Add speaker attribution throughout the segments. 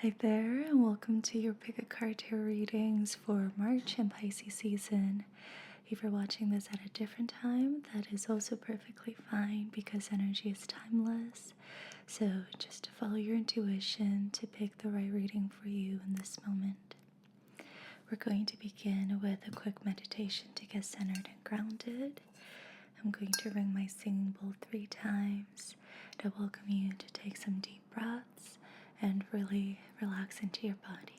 Speaker 1: Hi there, and welcome to your Pick a Card Tarot readings for March and Pisces season. If you're watching this at a different time, that is also perfectly fine because energy is timeless. So just to follow your intuition to pick the right reading for you in this moment. We're going to begin with a quick meditation to get centered and grounded. I'm going to ring my singing bowl 3 times to welcome you to take some deep breaths and really relax into your body.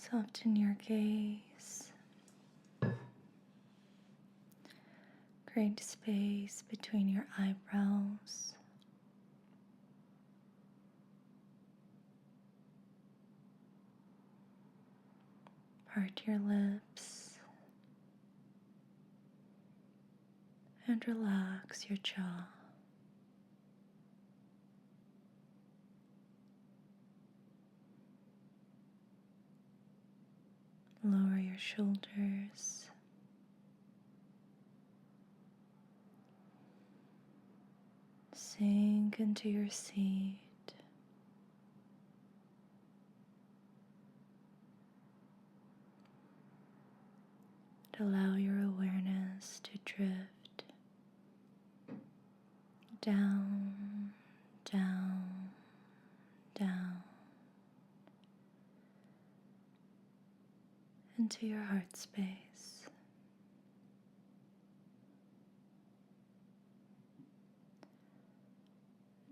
Speaker 1: Soften your gaze. Create space between your eyebrows. Part your lips. And relax your jaw. Lower your shoulders. Sink into your seat. And allow your awareness to drift down, down, down into your heart space.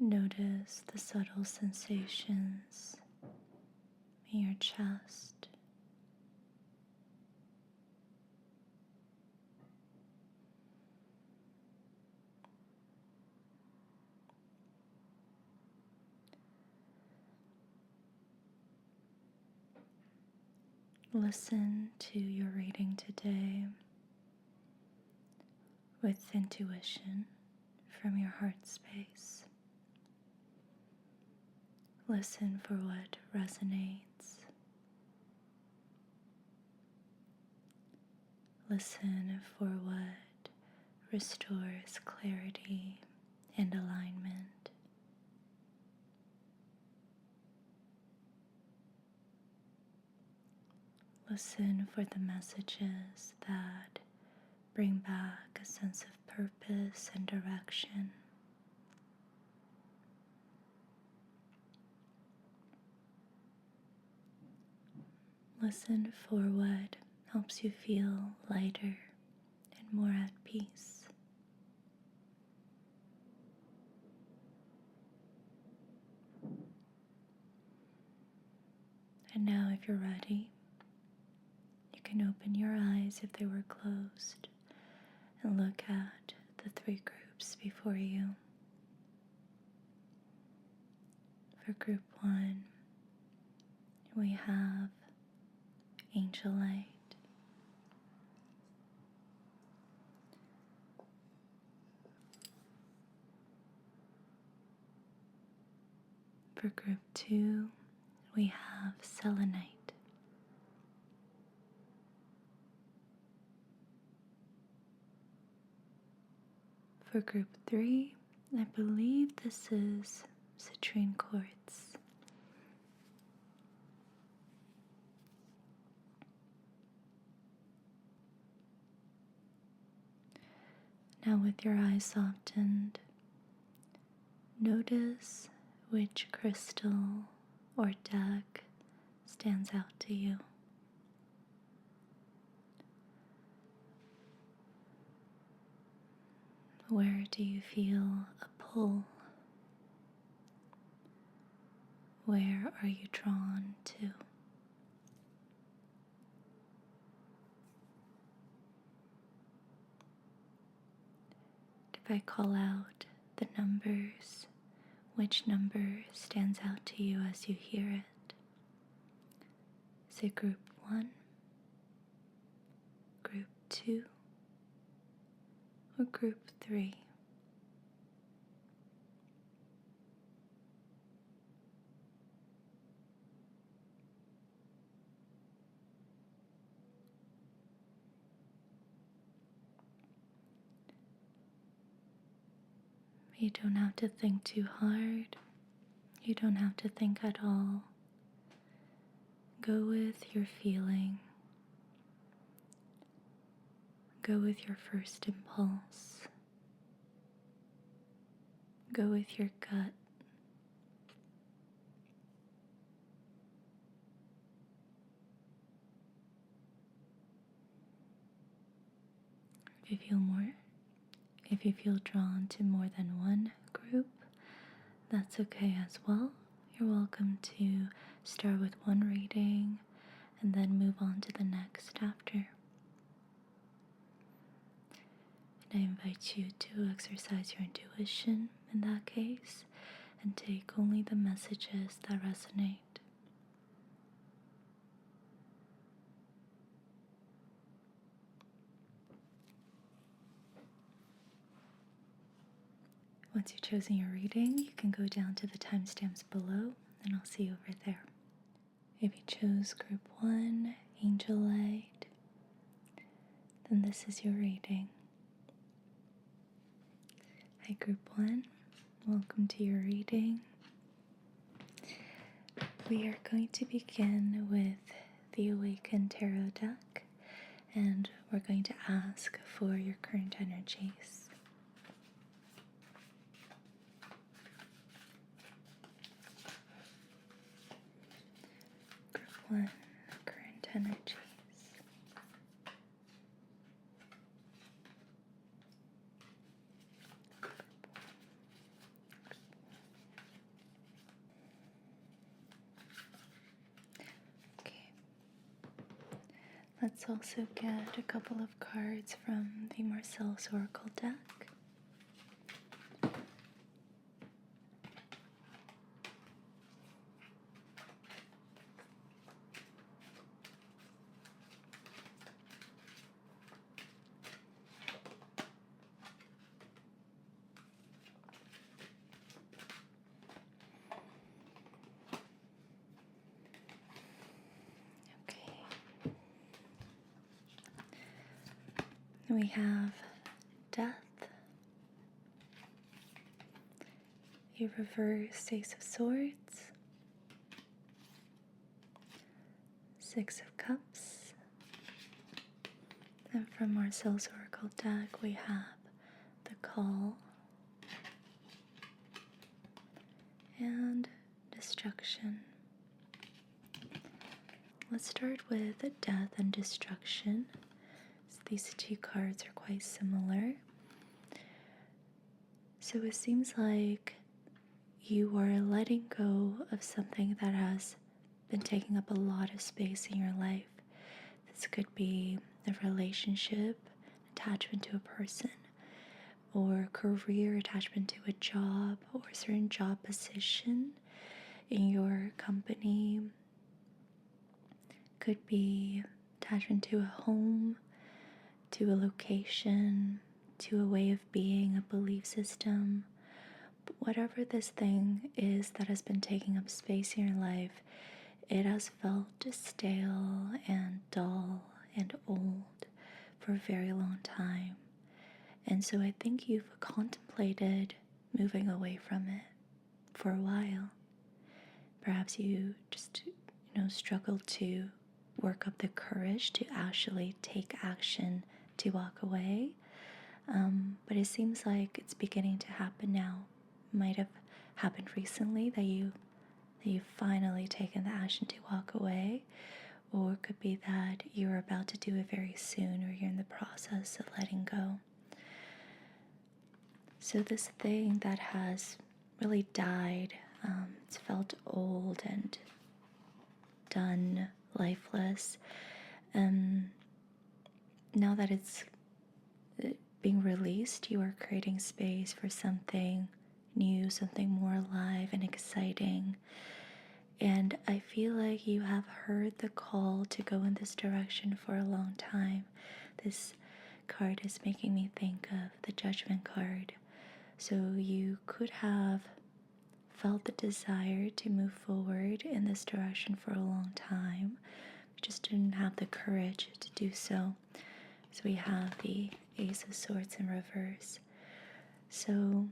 Speaker 1: Notice the subtle sensations in your chest. Listen to your reading today with intuition from your heart space. Listen for what resonates. Listen for what restores clarity and alignment. Listen for the messages that bring back a sense of purpose and direction. Listen for what helps you feel lighter and more at peace. And now, if you're ready, you can open your eyes if they were closed and look at the 3 groups before you. For group 1, we have angelite. For group 2, we have selenite. For group 3, I believe this is citrine quartz. Now, with your eyes softened, notice which crystal or deck stands out to you. Where do you feel a pull? Where are you drawn to? If I call out the numbers, which number stands out to you as you hear it? Is it group 1, group 2, or group 3? You don't have to think too hard. You don't have to think at all. Go with your feeling. Go with your first impulse. Go with your gut. If you feel drawn to more than one group, that's okay as well. You're welcome to start with one reading and then move on to the next after. And I invite you to exercise your intuition in that case and take only the messages that resonate. Once you've chosen your reading, you can go down to the timestamps below, and I'll see you over there. If you chose group 1, angelite, then this is your reading. Hi, group 1. Welcome to your reading. We are going to begin with the Awakened Tarot deck, and we're going to ask for your current energies. Group 1, current energies. Let's also get a couple of cards from the Marcel's Oracle deck. We have Death, a reverse Ace of Swords, 6 of Cups, and from Marcel's Oracle deck we have the Call and Destruction. Let's start with Death and Destruction. These two cards are quite similar. So it seems like you are letting go of something that has been taking up a lot of space in your life. This could be a relationship, attachment to a person, or career, attachment to a job, or a certain job position in your company. Could be attachment to a home, to a location, to a way of being, a belief system. But whatever this thing is that has been taking up space in your life, it has felt stale and dull and old for a very long time. And so I think you've contemplated moving away from it for a while. Perhaps you just, struggled to work up the courage to actually take action to walk away. But it seems like it's beginning to happen now. Might have happened recently that you've finally taken the action to walk away, or it could be that you're about to do it very soon, or you're in the process of letting go. So this thing that has really died, it's felt old and done, lifeless. Now that it's being released, you are creating space for something new, something more alive and exciting. And I feel like you have heard the call to go in this direction for a long time. This card is making me think of the Judgment card. So you could have felt the desire to move forward in this direction for a long time, but just didn't have the courage to do so. So we have the Ace of Swords in reverse. So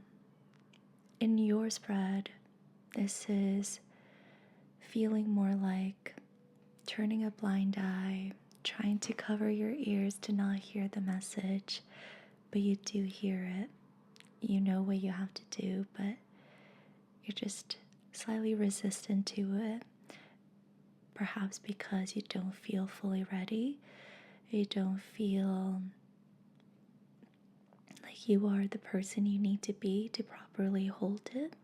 Speaker 1: in your spread, this is feeling more like turning a blind eye, trying to cover your ears to not hear the message, but you do hear it. You know what you have to do, but you're just slightly resistant to it. Perhaps because you don't feel fully ready. You don't feel like you are the person you need to be to properly hold it.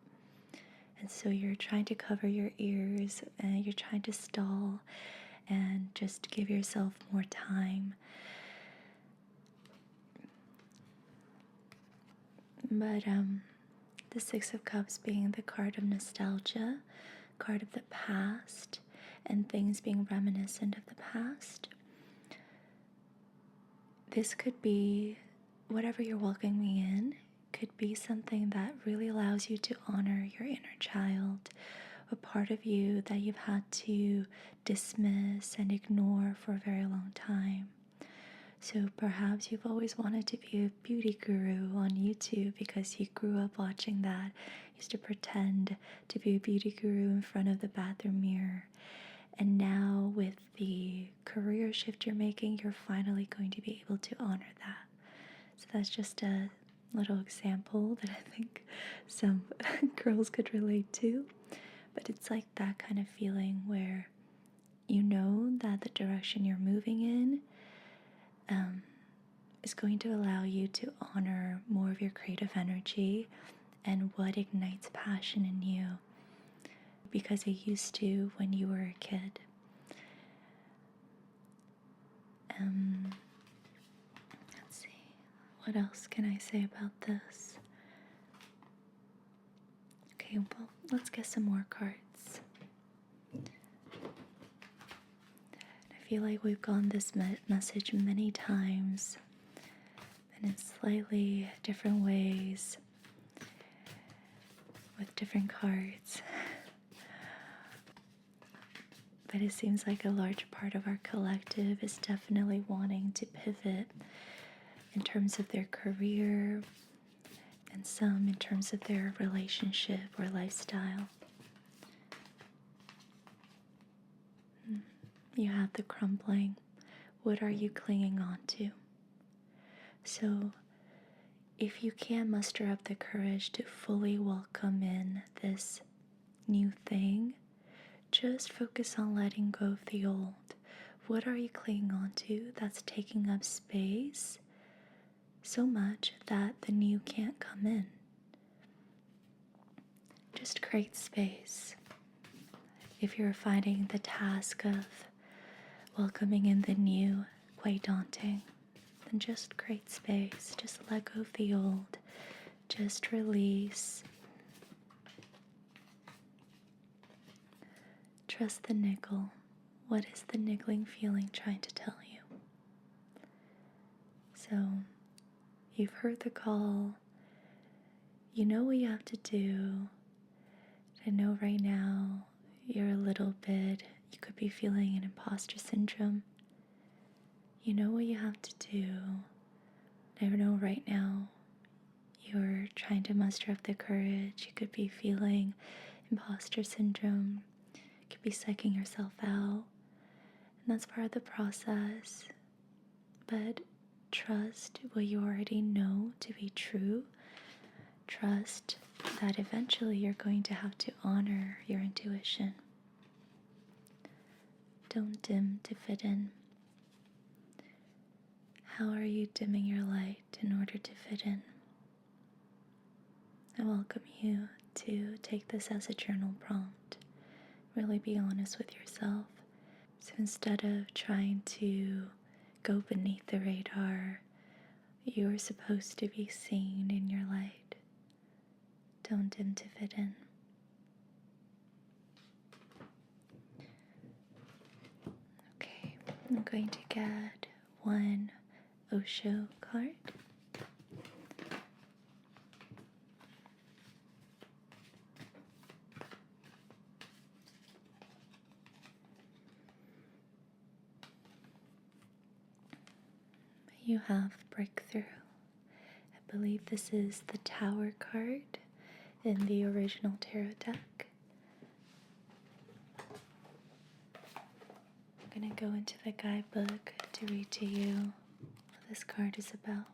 Speaker 1: And so you're trying to cover your ears and you're trying to stall and just give yourself more time. But the Six of Cups being the card of nostalgia, card of the past, and things being reminiscent of the past. This could be whatever you're welcoming in, could be something that really allows you to honor your inner child, a part of you that you've had to dismiss and ignore for a very long time. So perhaps you've always wanted to be a beauty guru on YouTube because you grew up watching that, used to pretend to be a beauty guru in front of the bathroom mirror. And now with the career shift you're making, you're finally going to be able to honor that. So that's just a little example that I think some girls could relate to. But it's like that kind of feeling where you know that the direction you're moving in is going to allow you to honor more of your creative energy and what ignites passion in you, because it used to when you were a kid. Let's see, what else can I say about this? Okay, well, let's get some more cards. I feel like we've gone this message many times, and in slightly different ways, with different cards. But it seems like a large part of our collective is definitely wanting to pivot in terms of their career, and some in terms of their relationship or lifestyle. You have the crumbling. What are you clinging on to? So if you can muster up the courage to fully welcome in this new thing, just focus on letting go of the old. What are you clinging on to that's taking up space so much that the new can't come in? Just create space. If you're finding the task of welcoming in the new quite daunting, then just create space. Just let go of the old. Just release. Trust the niggle. What is the niggling feeling trying to tell you? So, you've heard the call. You know what you have to do. I know right now you're a little bit, you could be feeling an imposter syndrome. You know what you have to do. I know right now you're trying to muster up the courage. You could be feeling imposter syndrome. You could be psyching yourself out. And that's part of the process. But Trust what you already know to be true. Trust that eventually you're going to have to honor your intuition. Don't dim to fit in. How are you dimming your light in order to fit in? I welcome you to take this as a journal prompt. Really be honest with yourself. So instead of trying to go beneath the radar, you are supposed to be seen in your light. Don't dim to fit in. Okay, I'm going to get one Osho card. You have breakthrough. I believe this is the Tower card in the original tarot deck. I'm going to go into the guidebook to read to you what this card is about.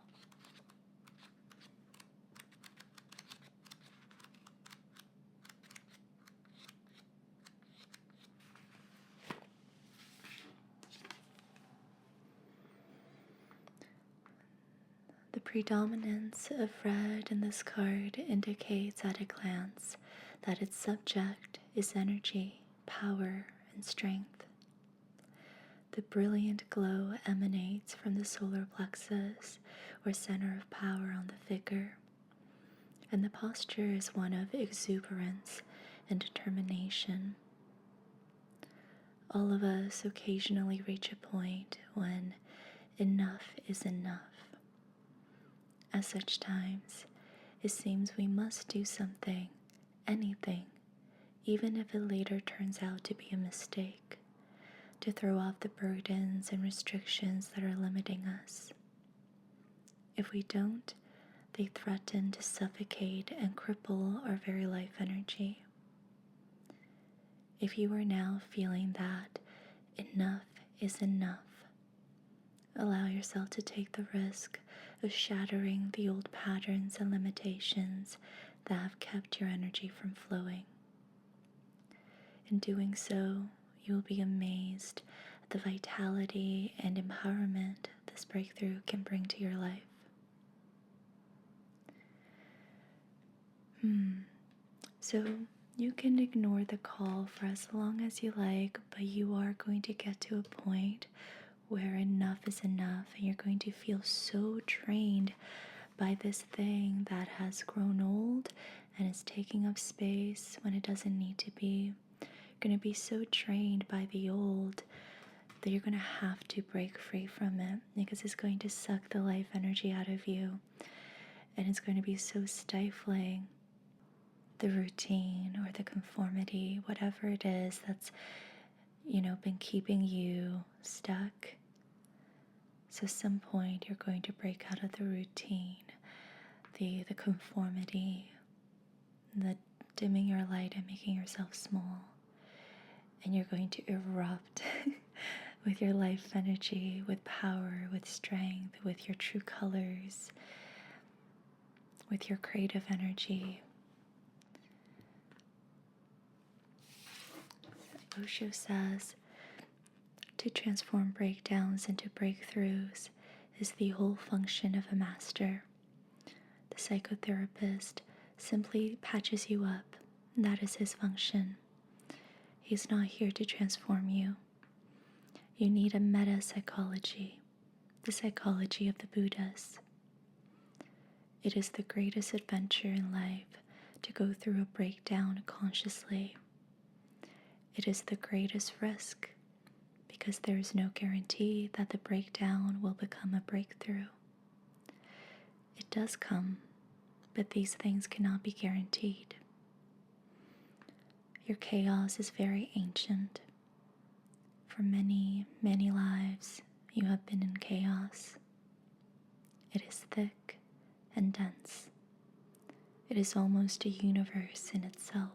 Speaker 1: The predominance of red in this card indicates at a glance that its subject is energy, power, and strength. The brilliant glow emanates from the solar plexus, or center of power on the figure, and the posture is one of exuberance and determination. All of us occasionally reach a point when enough is enough. At such times, it seems we must do something, anything, even if it later turns out to be a mistake, to throw off the burdens and restrictions that are limiting us. If we don't, they threaten to suffocate and cripple our very life energy. If you are now feeling that enough is enough, allow yourself to take the risk of shattering the old patterns and limitations that have kept your energy from flowing. In doing so, you will be amazed at the vitality and empowerment this breakthrough can bring to your life. So you can ignore the call for as long as you like, but you are going to get to a point where enough is enough, and you're going to feel so drained by this thing that has grown old and is taking up space when it doesn't need to be. You're going to be so drained by the old that you're going to have to break free from it, because it's going to suck the life energy out of you, and it's going to be so stifling. The routine or the conformity, whatever it is that's been keeping you stuck. So some point you're going to break out of the routine, the conformity, the dimming your light and making yourself small, and you're going to erupt with your life energy, with power, with strength, with your true colors, with your creative energy. Osho says, to transform breakdowns into breakthroughs is the whole function of a master. The psychotherapist simply patches you up, and that is his function. He's not here to transform you. You need a meta-psychology, the psychology of the Buddhas. It is the greatest adventure in life to go through a breakdown consciously. It is the greatest risk, because there is no guarantee that the breakdown will become a breakthrough. It does come, but these things cannot be guaranteed. Your chaos is very ancient. For many, many lives, you have been in chaos. It is thick and dense. It is almost a universe in itself.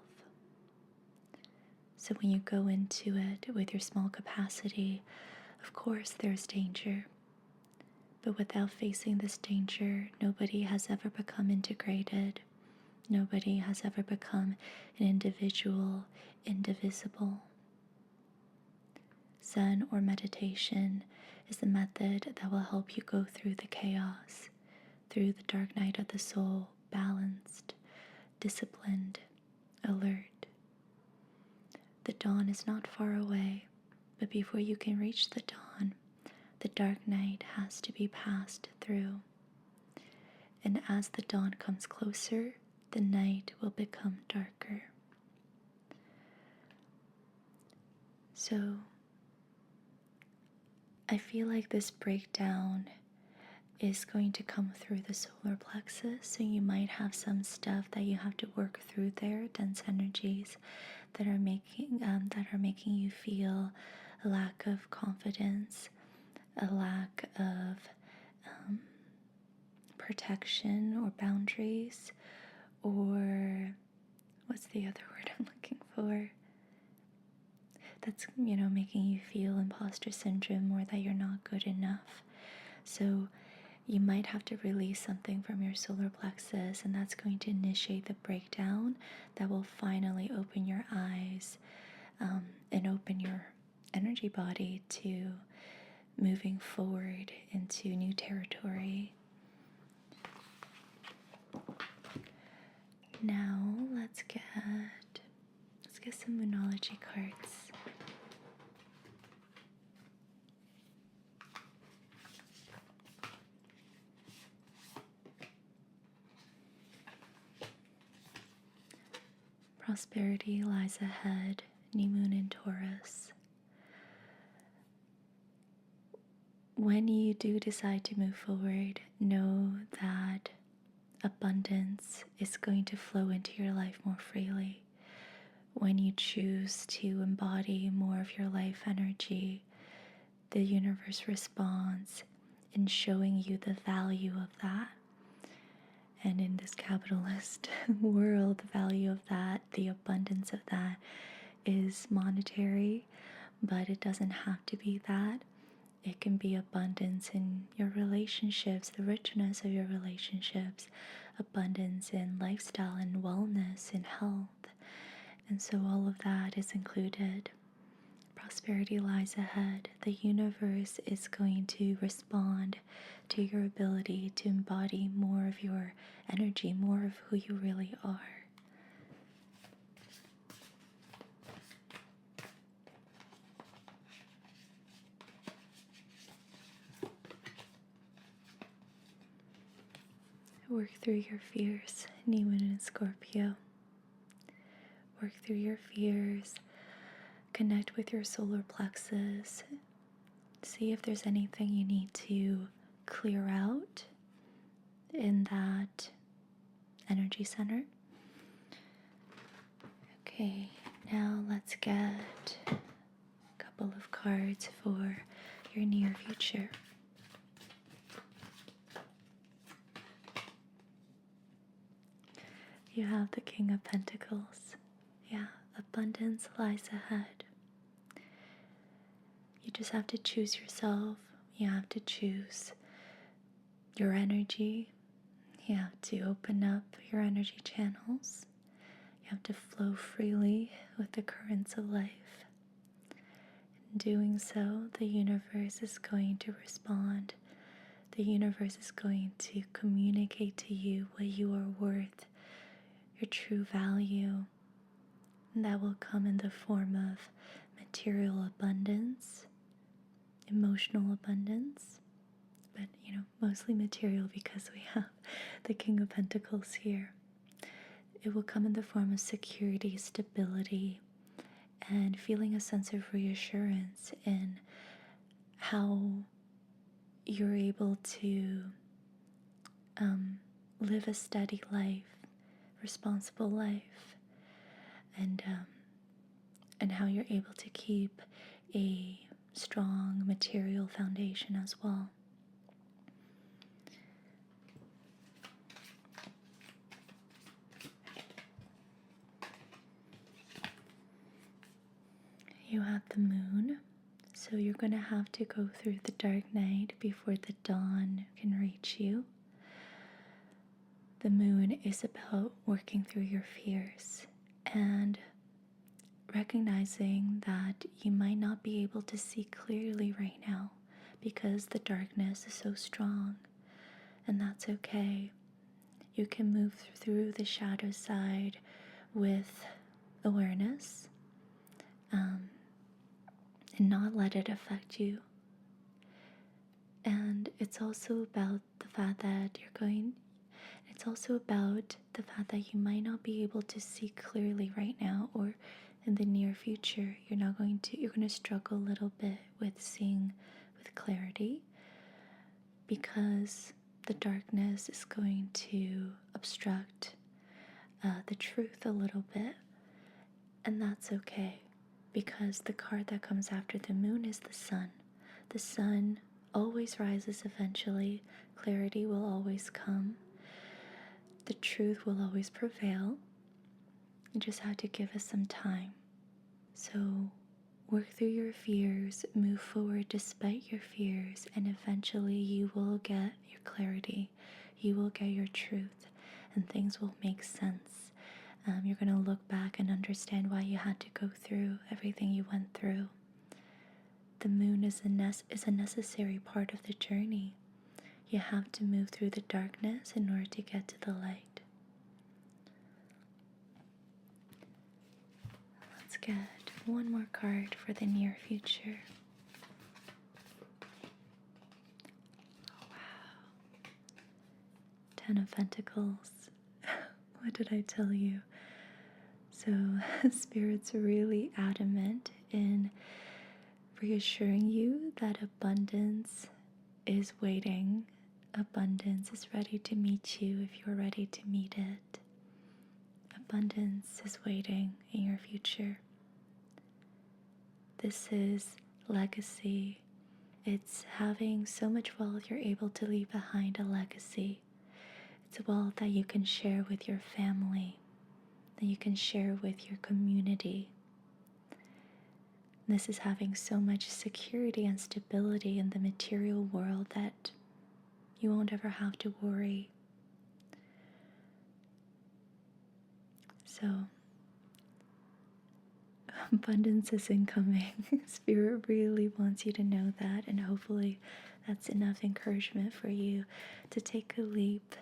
Speaker 1: So when you go into it with your small capacity, of course there's danger. But without facing this danger, nobody has ever become integrated. Nobody has ever become an individual, indivisible. Zen or meditation is the method that will help you go through the chaos, through the dark night of the soul, balanced, disciplined, alert. The dawn is not far away, but before you can reach the dawn, the dark night has to be passed through. And as the dawn comes closer, the night will become darker. So, I feel like this breakdown is going to come through the solar plexus, so you might have some stuff that you have to work through there, dense energies that are making you feel a lack of confidence, a lack of protection or boundaries, or what's the other word I'm looking for? That's, making you feel imposter syndrome or that you're not good enough. So you might have to release something from your solar plexus, and that's going to initiate the breakdown that will finally open your eyes and open your energy body to moving forward into new territory. Now let's get some Moonology cards. Prosperity lies ahead, new moon in Taurus. When you do decide to move forward, know that abundance is going to flow into your life more freely. When you choose to embody more of your life energy, the universe responds in showing you the value of that. And in this capitalist world, the value of that, the abundance of that is monetary, but it doesn't have to be that. It can be abundance in your relationships, the richness of your relationships, abundance in lifestyle and wellness and health. And so all of that is included. Prosperity lies ahead. The universe is going to respond to your ability to embody more of your energy, more of who you really are. Work through your fears, new moon in Scorpio. Work through your fears. Connect with your solar plexus. See if there's anything you need to clear out in that energy center. Okay, now let's get a couple of cards for your near future. You have the King of Pentacles. Yeah, abundance lies ahead. You just have to choose yourself. You have to choose your energy. You have to open up your energy channels. You have to flow freely with the currents of life. In doing so, the universe is going to respond. The universe is going to communicate to you what you are worth, your true value. And that will come in the form of material abundance, emotional abundance, but mostly material because we have the King of Pentacles here. It will come in the form of security, stability, and feeling a sense of reassurance in how you're able to live a steady life, responsible life, and how you're able to keep a strong material foundation as well. You have the moon, so So you're going to have to go through the dark night before the dawn can reach you. The moon is about working through your fears and recognizing that you might not be able to see clearly right now because the darkness is so strong, and that's okay. You can move through the shadow side with awareness, and not let it affect you. And it's also about the fact that it's also about the fact that you might not be able to see clearly right now, or in the near future you're going to struggle a little bit with seeing with clarity, because the darkness is going to obstruct the truth a little bit. And that's okay, because the card that comes after the moon is the sun. The sun always rises eventually. Clarity will always come. The truth will always prevail. You just have to give us some time. So work through your fears, move forward despite your fears, and eventually you will get your clarity. You will get your truth, and things will make sense. You're going to look back and understand why you had to go through everything you went through. The moon is a necessary part of the journey. You have to move through the darkness in order to get to the light. Let's get one more card for the near future. Oh, wow. 10 of Pentacles. What did I tell you? So Spirit's really adamant in reassuring you that abundance is waiting. Abundance is ready to meet you if you're ready to meet it. Abundance is waiting in your future. This is legacy. It's having so much wealth you're able to leave behind a legacy. It's wealth that you can share with your family, that you can share with your community. This is having so much security and stability in the material world that you won't ever have to worry. So, abundance is incoming. Spirit really wants you to know that, and hopefully that's enough encouragement for you to take a leap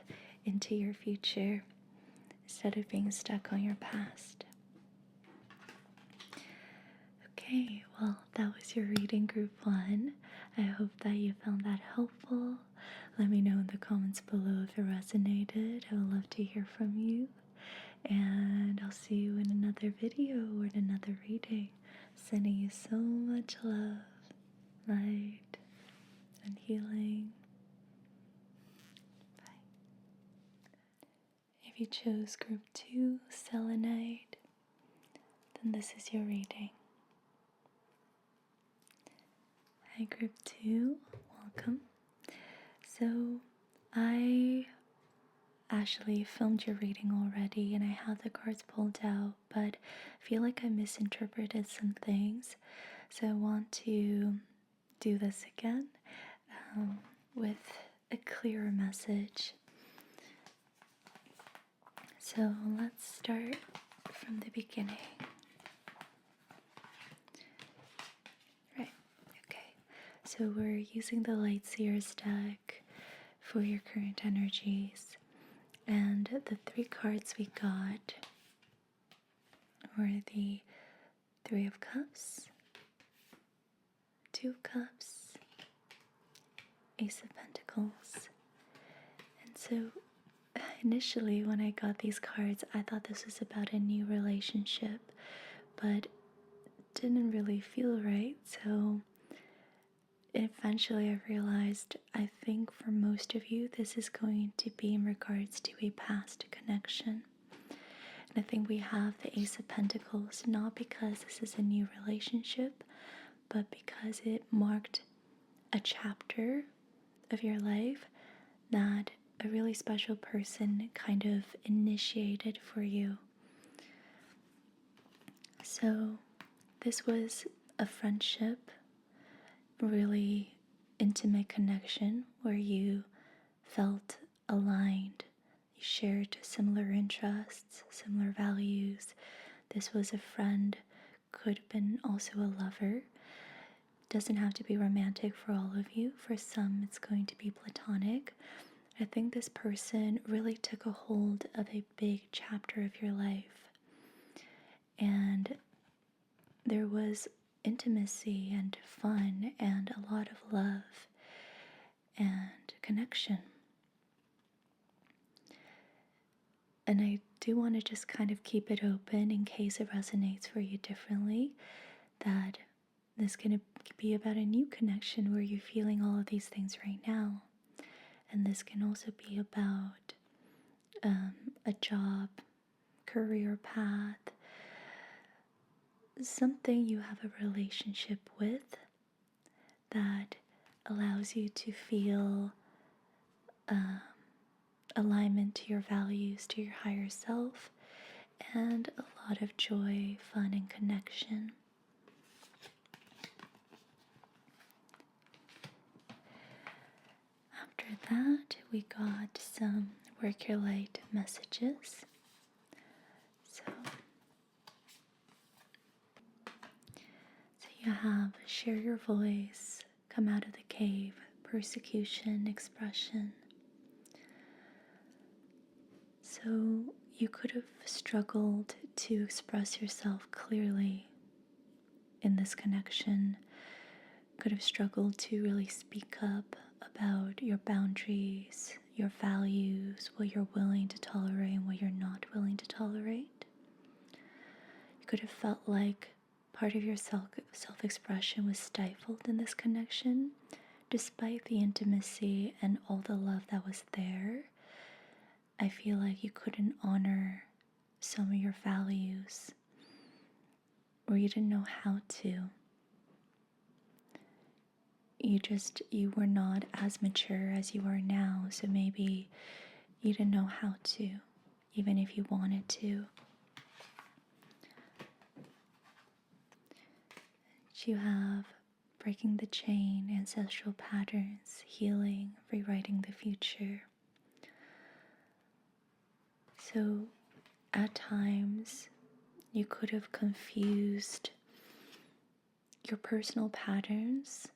Speaker 1: into your future instead of being stuck on your past. Okay, well, that was your reading, group 1. I hope that you found that helpful. Let me know in the comments below if it resonated. I would love to hear from you. And I'll see you in another video or in another reading. Sending you so much love, light, and healing. Bye. If you chose group 2, selenite, then this is your reading. Hi, group 2, welcome. So I actually filmed your reading already and I have the cards pulled out, but I feel like I misinterpreted some things. So I want to do this again with a clearer message. So let's start from the beginning. Right, okay. So we're using the Lightseer's deck for your current energies. And the 3 cards we got were the 3 of Cups, 2 of Cups, Ace of Pentacles. And so initially when I got these cards, I thought this was about a new relationship, but it didn't really feel right. So eventually I realized, I think for most of you, this is going to be in regards to a past connection. And I think we have the Ace of Pentacles, not because this is a new relationship, but because it marked a chapter of your life that a really special person kind of initiated for you. So this was a friendship, really intimate connection where you felt aligned. You shared similar interests, similar values. This was a friend, could have been also a lover. Doesn't have to be romantic for all of you. For some, it's going to be platonic. I think this person really took a hold of a big chapter of your life. And there was intimacy and fun and a lot of love and connection. And I do want to just kind of keep it open in case it resonates for you differently, that this can be about a new connection where you're feeling all of these things right now. And this can also be about a job, career path, something you have a relationship with that allows you to feel alignment to your values, to your higher self, and a lot of joy, fun, and connection. After that, we got some work your light messages. So you have share your voice, come out of the cave, persecution, expression. So you could have struggled to express yourself clearly in this connection, could have struggled to really speak up about your boundaries, your values, what you're willing to tolerate and what you're not willing to tolerate. You could have felt like part of your self-expression was stifled in this connection, despite the intimacy and all the love that was there. I feel like you couldn't honor some of your values, or you didn't know how to. You were not as mature as you are now, so maybe you didn't know how to, even if you wanted to. You have breaking the chain, ancestral patterns, healing, rewriting the future. So at times you could have confused your personal patterns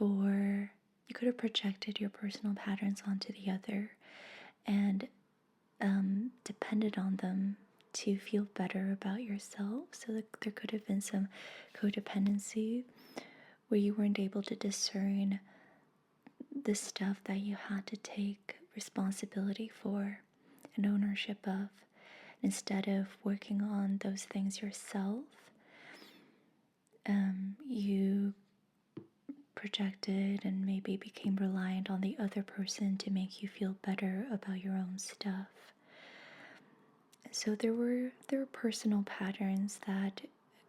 Speaker 1: you could have projected your personal patterns onto the other and depended on them to feel better about yourself. So there could have been some codependency where you weren't able to discern the stuff that you had to take responsibility for and ownership of. Instead of working on those things yourself, you projected and maybe became reliant on the other person to make you feel better about your own stuff. So there were personal patterns that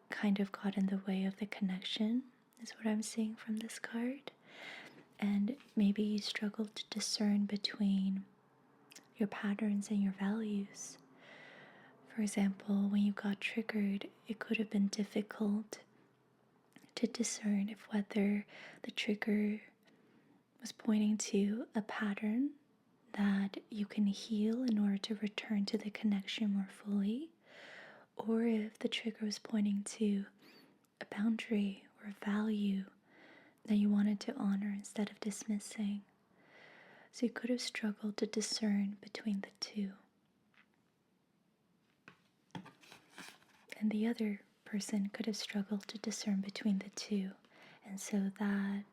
Speaker 1: kind of got in the way of the connection, is what I'm seeing from this card. And maybe you struggled to discern between your patterns and your values. For example, when you got triggered, it could have been difficult to discern if whether the trigger was pointing to a pattern that you can heal in order to return to the connection more fully, or if the trigger was pointing to a boundary or a value that you wanted to honor instead of dismissing. So you could have struggled to discern between the two. And the other person could have struggled to discern between the two. And so that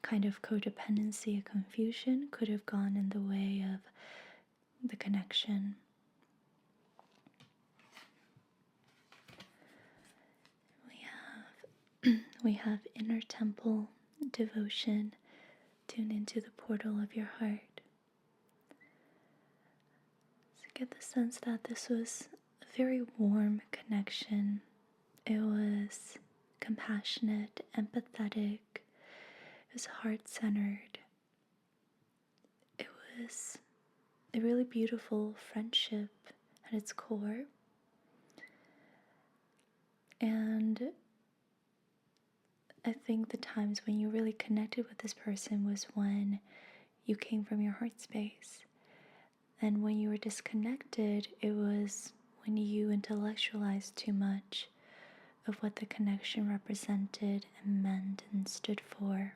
Speaker 1: kind of codependency or confusion could have gone in the way of the connection. We have inner temple devotion. Tune into the portal of your heart. So get the sense that this was a very warm connection. It was compassionate, empathetic, it was heart-centered. It was a really beautiful friendship at its core. And I think the times when you really connected with this person was when you came from your heart space. And when you were disconnected, it was when you intellectualized too much of what the connection represented and meant and stood for.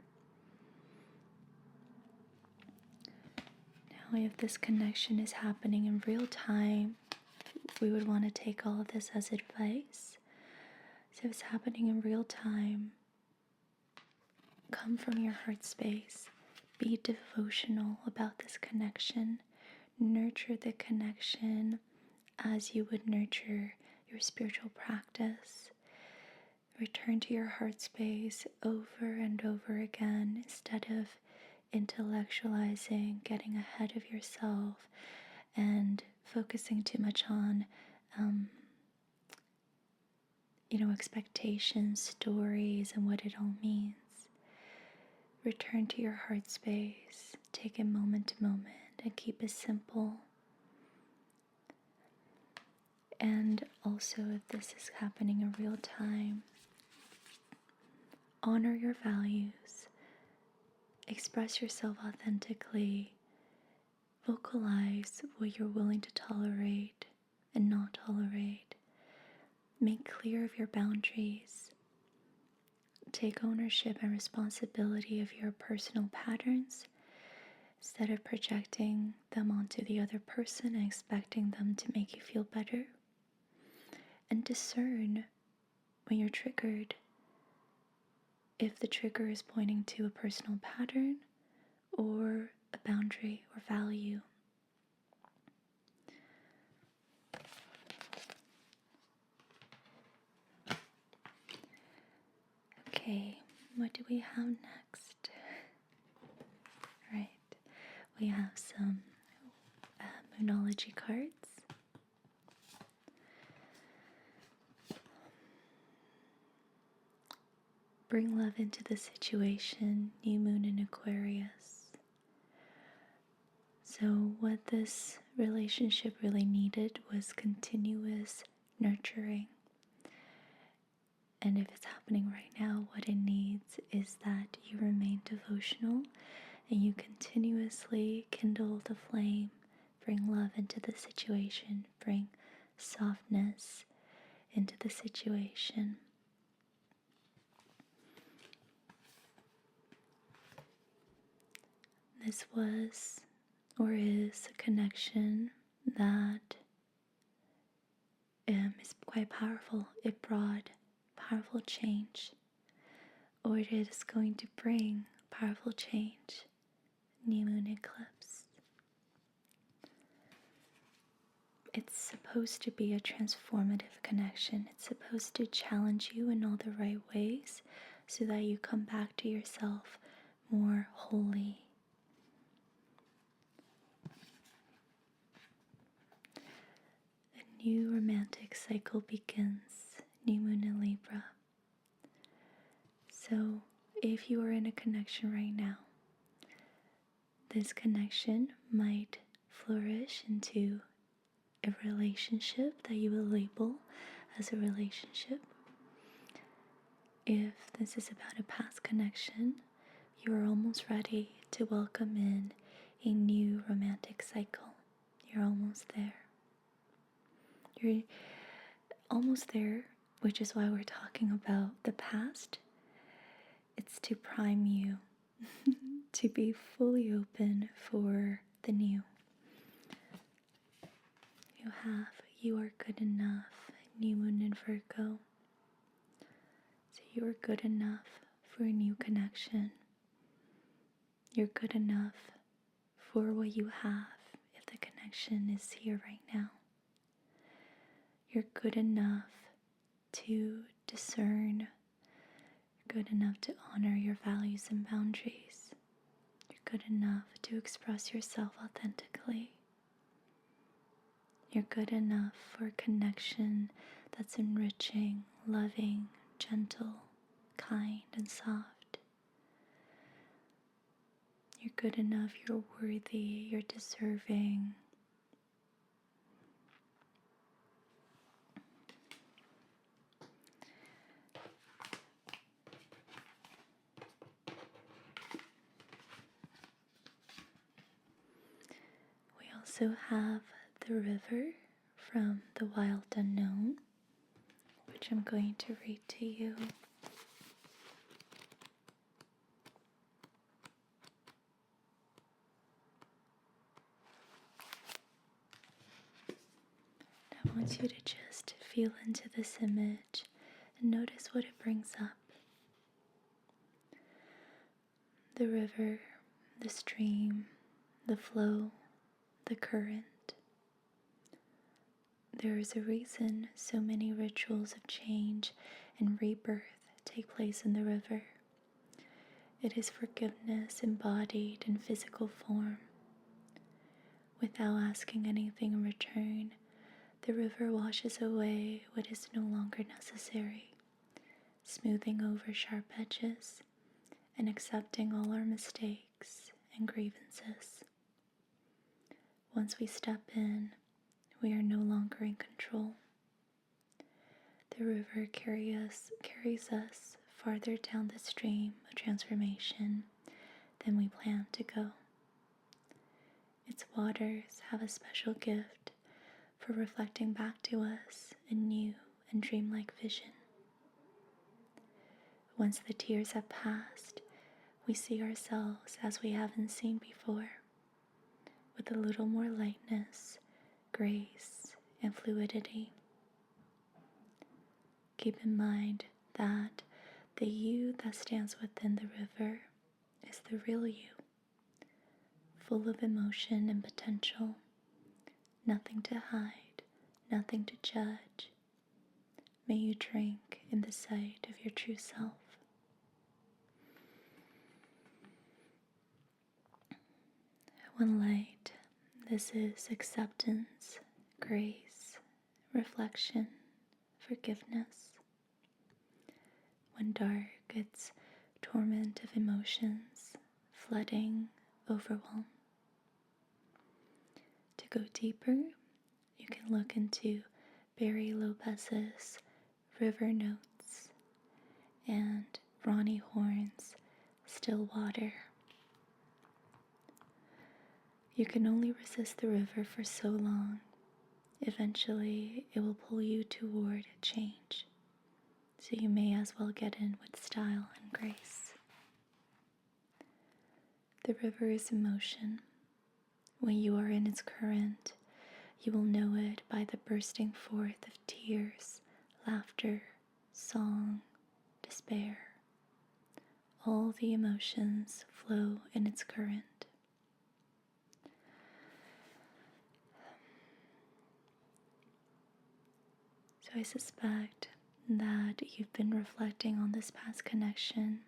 Speaker 1: Now, if this connection is happening in real time, we would want to take all of this as advice. So if it's happening in real time, come from your heart space. Be devotional about this connection. Nurture the connection as you would nurture your spiritual practice. Return to your heart space over and over again instead of intellectualizing, getting ahead of yourself, and focusing too much on expectations, stories, and what it all means. Return to your heart space. Take it moment to moment and keep it simple. And also, if this is happening in real time, honor your values. Express yourself authentically. Vocalize what you're willing to tolerate and not tolerate. Make clear of your boundaries. Take ownership and responsibility of your personal patterns instead of projecting them onto the other person and expecting them to make you feel better. And discern when you're triggered if the trigger is pointing to a personal pattern or a boundary or value. Okay, what do we have next? Right, we have some Moonology cards. Bring love into the situation, new moon in Aquarius. So what this relationship really needed was continuous nurturing. And if it's happening right now, what it needs is that you remain devotional and you continuously kindle the flame, bring love into the situation, bring softness into the situation. This was or is a connection that is quite powerful. It brought powerful change, or it is going to bring powerful change. New moon eclipse. It's supposed to be a transformative connection. It's supposed to challenge you in all the right ways so that you come back to yourself more wholly. A new romantic cycle begins. New moon in Libra. So if you are in a connection right now, this connection might flourish into a relationship that you will label as a relationship. If this is about a past connection, you are almost ready to welcome in a new romantic cycle. You're almost there. You're almost there, which is why we're talking about the past. It's to prime you to be fully open for the new. You are good enough, new moon in Virgo. So you are good enough for a new connection. You're good enough for what you have if the connection is here right now. You're good enough to discern. You're good enough to honor your values and boundaries. You're good enough to express yourself authentically. You're good enough for a connection that's enriching, loving, gentle, kind, and soft. You're good enough, you're worthy, you're deserving. also have the river from the Wild Unknown, which I'm going to read to you. I want you to just feel into this image and notice what it brings up. The river, the stream, the flow, the current. There is a reason so many rituals of change and rebirth take place in the river. It is forgiveness embodied in physical form. Without asking anything in return, the river washes away what is no longer necessary, smoothing over sharp edges and accepting all our mistakes and grievances. Once we step in, we are no longer in control. The river carries us farther down the stream of transformation than we planned to go. Its waters have a special gift for reflecting back to us a new and dreamlike vision. Once the tears have passed, we see ourselves as we haven't seen before, with a little more lightness, grace, and fluidity. Keep in mind that the you that stands within the river is the real you, full of emotion and potential, nothing to hide, nothing to judge. May you drink in the sight of your true self. One light, this is acceptance, grace, reflection, forgiveness. When dark, it's torment of emotions, flooding, overwhelm. To go deeper, you can look into Barry Lopez's River Notes and Ronnie Horn's Still Water. You can only resist the river for so long. Eventually, it will pull you toward change. So you may as well get in with style and grace. The river is emotion. When you are in its current, you will know it by the bursting forth of tears, laughter, song, despair. All the emotions flow in its current. So I suspect that you've been reflecting on this past connection,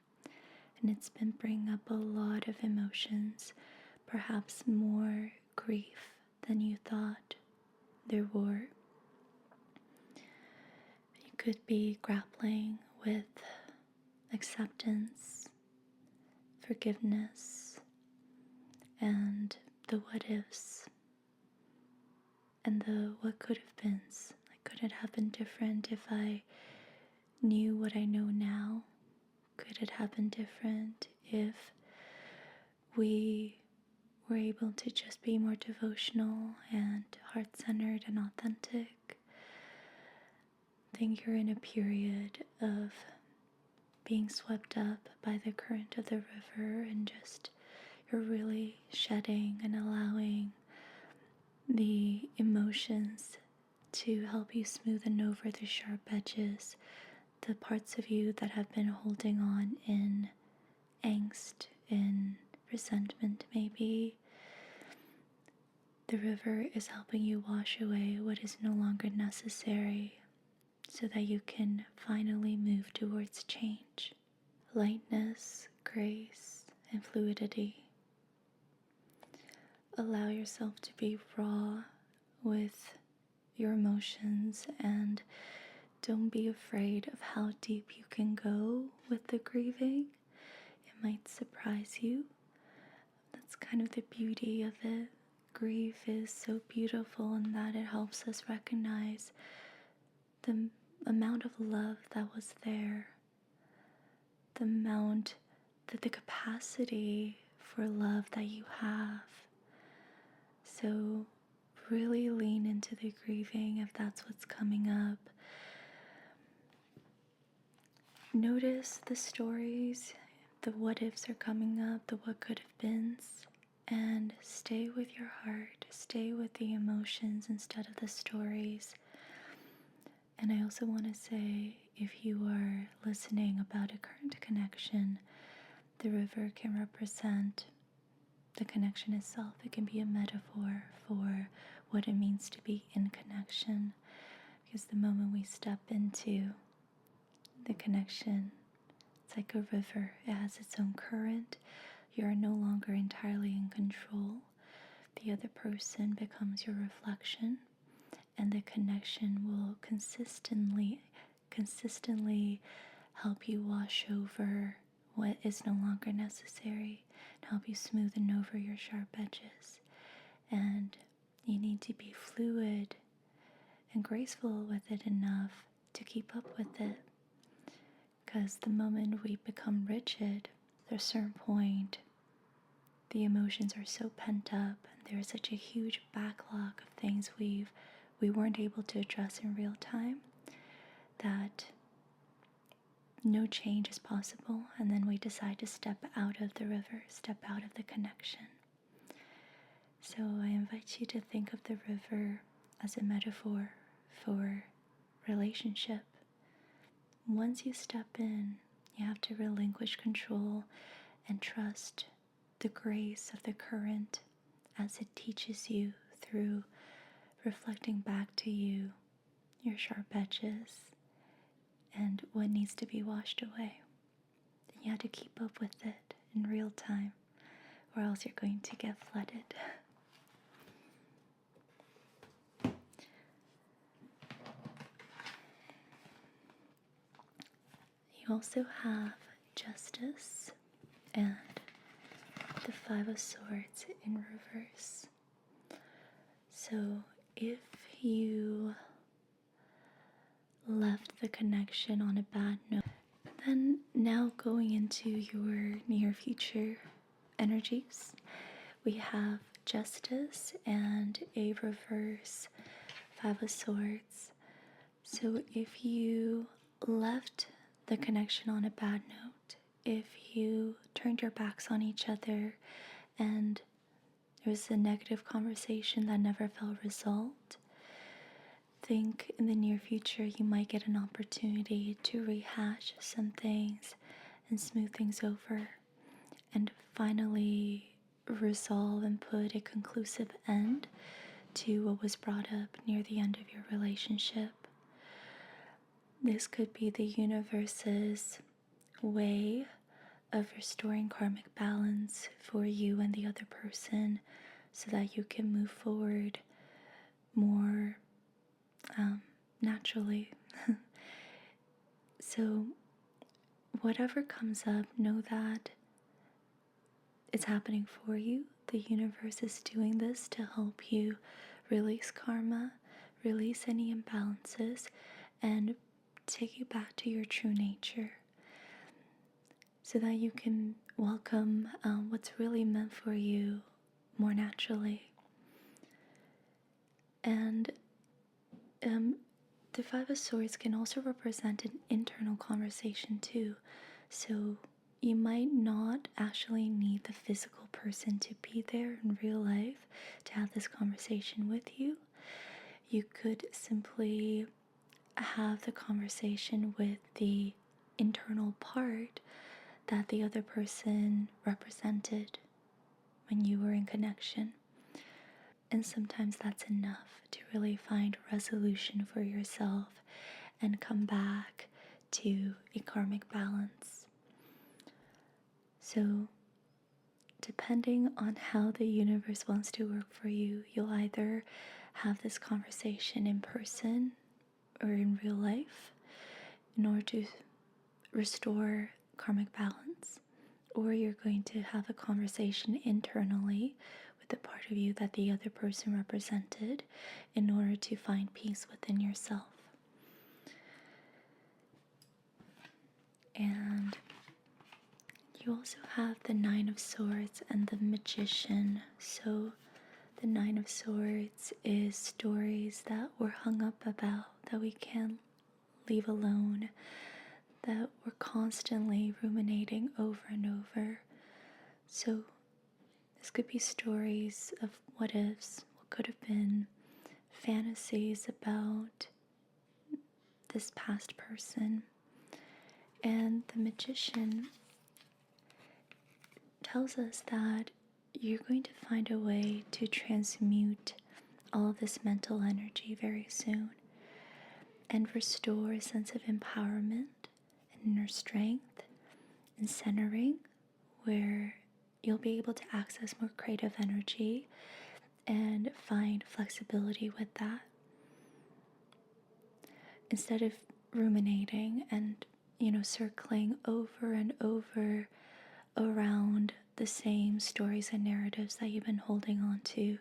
Speaker 1: and it's been bringing up a lot of emotions, perhaps more grief than you thought there were. You could be grappling with acceptance, forgiveness, and the what ifs, and the what could have been. Like, could it have been different if I knew what I know now? Could it have been different if we were able to just be more devotional and heart-centered and authentic? I think you're in a period of being swept up by the current of the river, and just you're really shedding and allowing the emotions to help you smoothen over the sharp edges, the parts of you that have been holding on in angst, in resentment maybe. The river is helping you wash away what is no longer necessary so that you can finally move towards change. Lightness, grace, and fluidity. Allow yourself to be raw with your emotions, and don't be afraid of how deep you can go with the grieving. It might surprise you. That's kind of the beauty of it. Grief is so beautiful in that it helps us recognize the amount of love that was there, the capacity for love that you have. So really lean into the grieving if that's what's coming up. Notice the stories, the what ifs are coming up, the what could have beens, and stay with your heart, stay with the emotions instead of the stories. And I also want to say, if you are listening about a current connection, the river can represent the connection itself. It can be a metaphor for what it means to be in connection. Because the moment we step into the connection, it's like a river. It has its own current. You are no longer entirely in control. The other person becomes your reflection, and the connection will consistently help you wash over what is no longer necessary, and help you smoothen over your sharp edges. And you need to be fluid and graceful with it enough to keep up with it. Because the moment we become rigid, at a certain point, the emotions are so pent up, and there's such a huge backlog of things we weren't able to address in real time, that no change is possible, and then we decide to step out of the river, step out of the connection. So I invite you to think of the river as a metaphor for relationship. Once you step in, you have to relinquish control and trust the grace of the current as it teaches you through reflecting back to you your sharp edges and what needs to be washed away. And you have to keep up with it in real time, or else you're going to get flooded. You also have Justice and the Five of Swords in reverse. So if you left the connection on a bad note, then now going into your near future energies, we have Justice and a reverse Five of Swords. So if you left the connection on a bad note, if you turned your backs on each other and there was a negative conversation that never felt resolved, think in the near future you might get an opportunity to rehash some things and smooth things over and finally resolve and put a conclusive end to what was brought up near the end of your relationship. This could be the universe's way of restoring karmic balance for you and the other person so that you can move forward more naturally. So whatever comes up, know that it's happening for you. The universe is doing this to help you release karma, release any imbalances, and take you back to your true nature so that you can welcome what's really meant for you more naturally. And the Five of Swords can also represent an internal conversation too. So you might not actually need the physical person to be there in real life to have this conversation with you. You could simply have the conversation with the internal part that the other person represented when you were in connection. And sometimes that's enough to really find resolution for yourself and come back to a karmic balance. So, depending on how the universe wants to work for you, you'll either have this conversation in person or in real life in order to restore karmic balance, or you're going to have a conversation internally with the part of you that the other person represented in order to find peace within yourself. And you also have the Nine of Swords and the Magician. So The Nine of Swords is stories that we're hung up about, that we can't leave alone, that we're constantly ruminating over and over. So this could be stories of what ifs, what could have been, fantasies about this past person. And the Magician tells us that you're going to find a way to transmute all of this mental energy very soon and restore a sense of empowerment and inner strength and centering, where you'll be able to access more creative energy and find flexibility with that. Instead of ruminating and, circling over and over around the same stories and narratives that you've been holding on to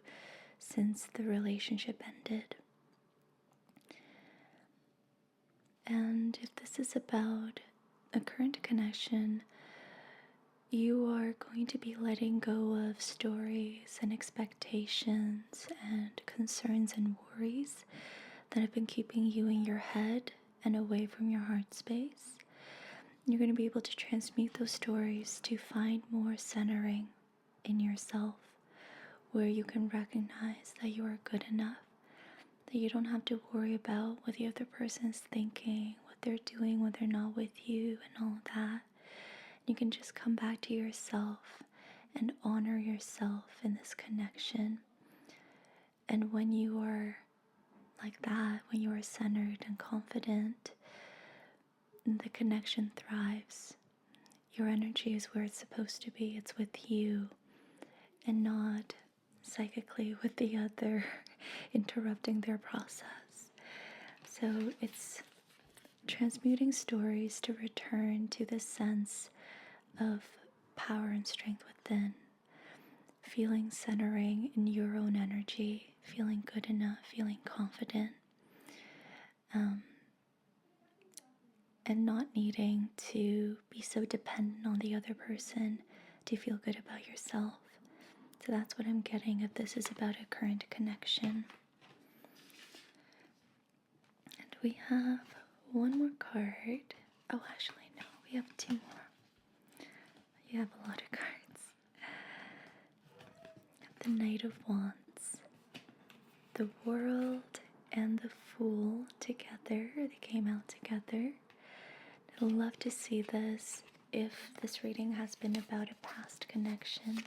Speaker 1: since the relationship ended. And if this is about a current connection, you are going to be letting go of stories and expectations and concerns and worries that have been keeping you in your head and away from your heart space. You're going to be able to transmute those stories to find more centering in yourself, where you can recognize that you are good enough, that you don't have to worry about what the other person's thinking, what they're doing when they're not with you, and all of that. You can just come back to yourself and honor yourself in this connection. And when you are like that, when you are centered and confident, the connection thrives. Your energy is where it's supposed to be. It's with you and not psychically with the other, interrupting their process. So it's transmuting stories to return to the sense of power and strength within, feeling centering in your own energy, feeling good enough, feeling confident, and not needing to be so dependent on the other person to feel good about yourself. So that's what I'm getting if this is about a current connection. And we have one more card. Oh, actually, no, we have two more. You have a lot of cards. The Knight of Wands, the World, and the Fool together. They came out together. I'd love to see this if this reading has been about a past connection,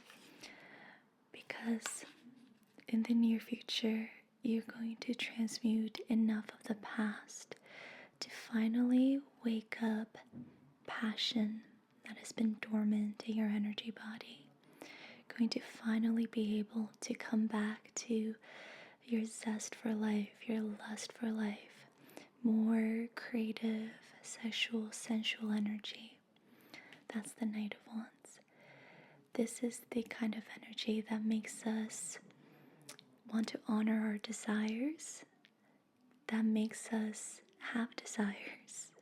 Speaker 1: because in the near future, you're going to transmute enough of the past to finally wake up passion that has been dormant in your energy body. You're going to finally be able to come back to your zest for life, your lust for life, more creative, sexual, sensual energy. That's the Knight of Wands. This is the kind of energy that makes us want to honor our desires, that makes us have desires,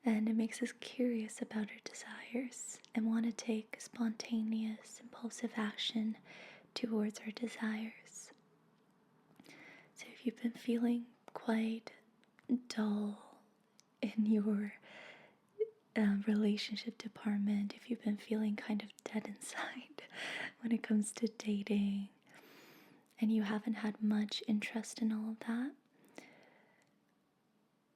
Speaker 1: and it makes us curious about our desires and want to take spontaneous, impulsive action towards our desires. So if you've been feeling quite dull in your relationship department, if you've been feeling kind of dead inside when it comes to dating, and you haven't had much interest in all of that,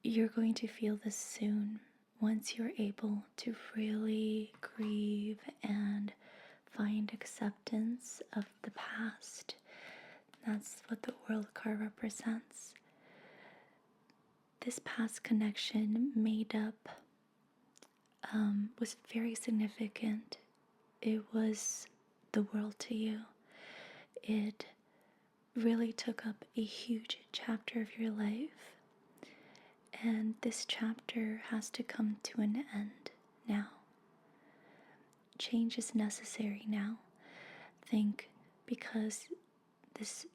Speaker 1: you're going to feel this soon once you're able to really grieve and find acceptance of the past. That's what the World card represents. This past connection made up was very significant. It was the world to you. It really took up a huge chapter of your life, and this chapter has to come to an end now. Change is necessary now. I think because this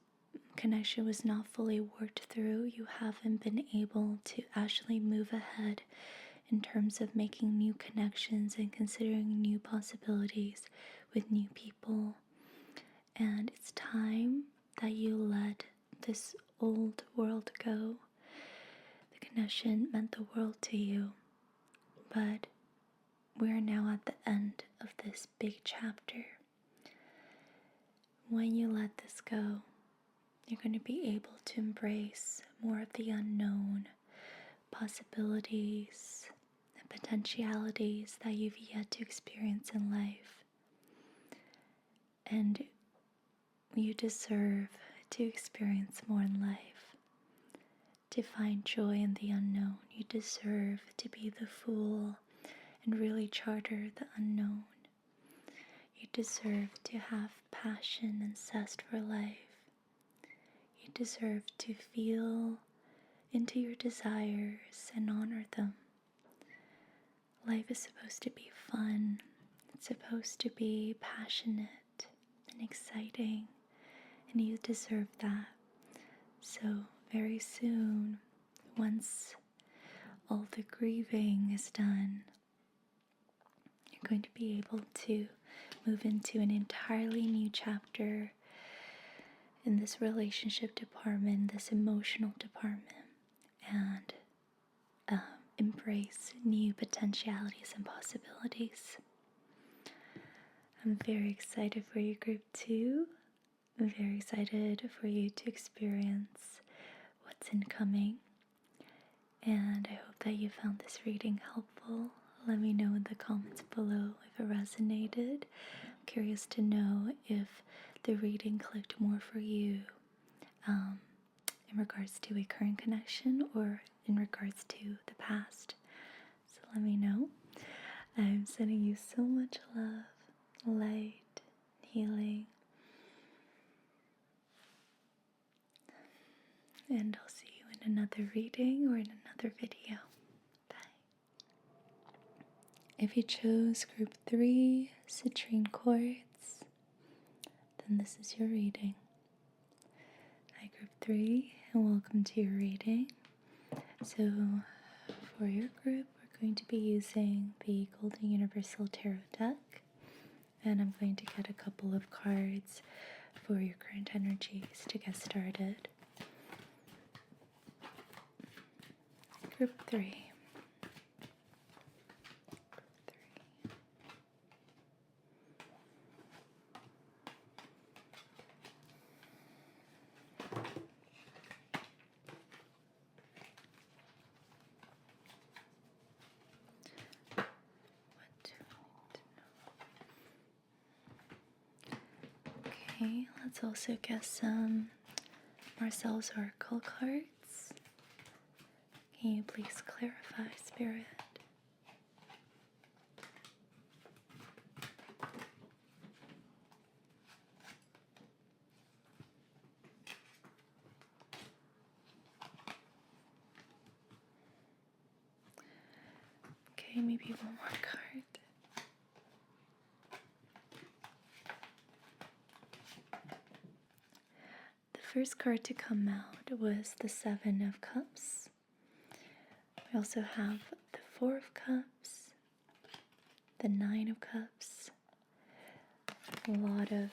Speaker 1: connection was not fully worked through, you haven't been able to actually move ahead in terms of making new connections and considering new possibilities with new people. And it's time that you let this old world go. The connection meant the world to you, but we're now at the end of this big chapter. When you let this go, you're going to be able to embrace more of the unknown, possibilities, and potentialities that you've yet to experience in life. And you deserve to experience more in life, to find joy in the unknown. You deserve to be the fool and really charter the unknown. You deserve to have passion and zest for life. You deserve to feel into your desires and honor them. Life is supposed to be fun. It's supposed to be passionate and exciting, and you deserve that. So very soon, once all the grieving is done, you're going to be able to move into an entirely new chapter in this relationship department, this emotional department, and embrace new potentialities and possibilities. I'm very excited for you, Group 2. I'm very excited for you to experience what's incoming. And I hope that you found this reading helpful. Let me know in the comments below if it resonated. I'm curious to know if the reading clicked more for you in regards to a current connection or in regards to the past. So let me know. I'm sending you so much love, light, healing. And I'll see you in another reading or in another video. Bye. If you chose Group 3, citrine quartz, then this is your reading. Hi, Group 3, and welcome to your reading. So, for your group, we're going to be using the Golden Universal Tarot deck, and I'm going to get a couple of cards for your current energies to get started. Group 3. Okay, let's also get some Marcel's Oracle cards. Can you please clarify, Spirit? Okay, maybe one more card. The first card to come out was the Seven of Cups. We also have the Four of Cups, the Nine of Cups, a lot of,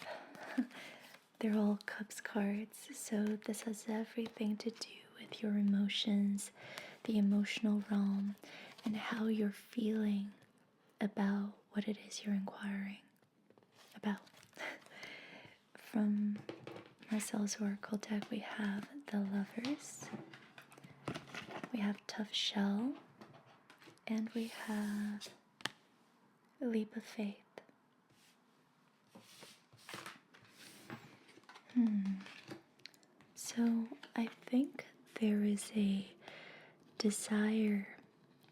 Speaker 1: they're all Cups cards, so this has everything to do with your emotions, the emotional realm, and how you're feeling about what it is you're inquiring about. From Marcel's Oracle deck, we have the Lovers, we have Tough Shell, and we have a Leap of Faith. So I think there is a desire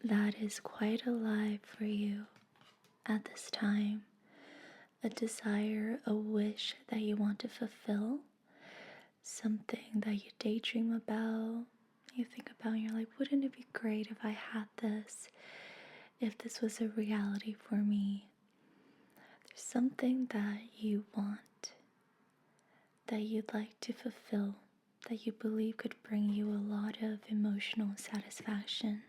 Speaker 1: that is quite alive for you at this time. A desire, a wish that you want to fulfill. Something that you daydream about. You think about and you're like, wouldn't it be great if I had this? If this was a reality for me? There's something that you want, that you'd like to fulfill, that you believe could bring you a lot of emotional satisfaction.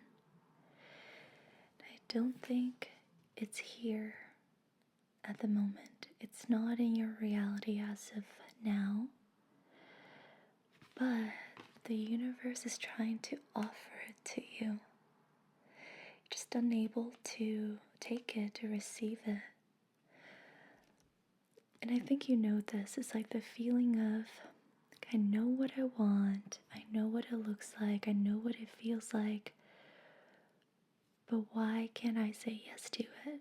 Speaker 1: I don't think it's here at the moment. It's not in your reality as of now, but the universe is trying to offer it to you. You're just unable to take it, to receive it. And I think you know this. It's like the feeling of, I know what I want, I know what it looks like, I know what it feels like, but why can't I say yes to it?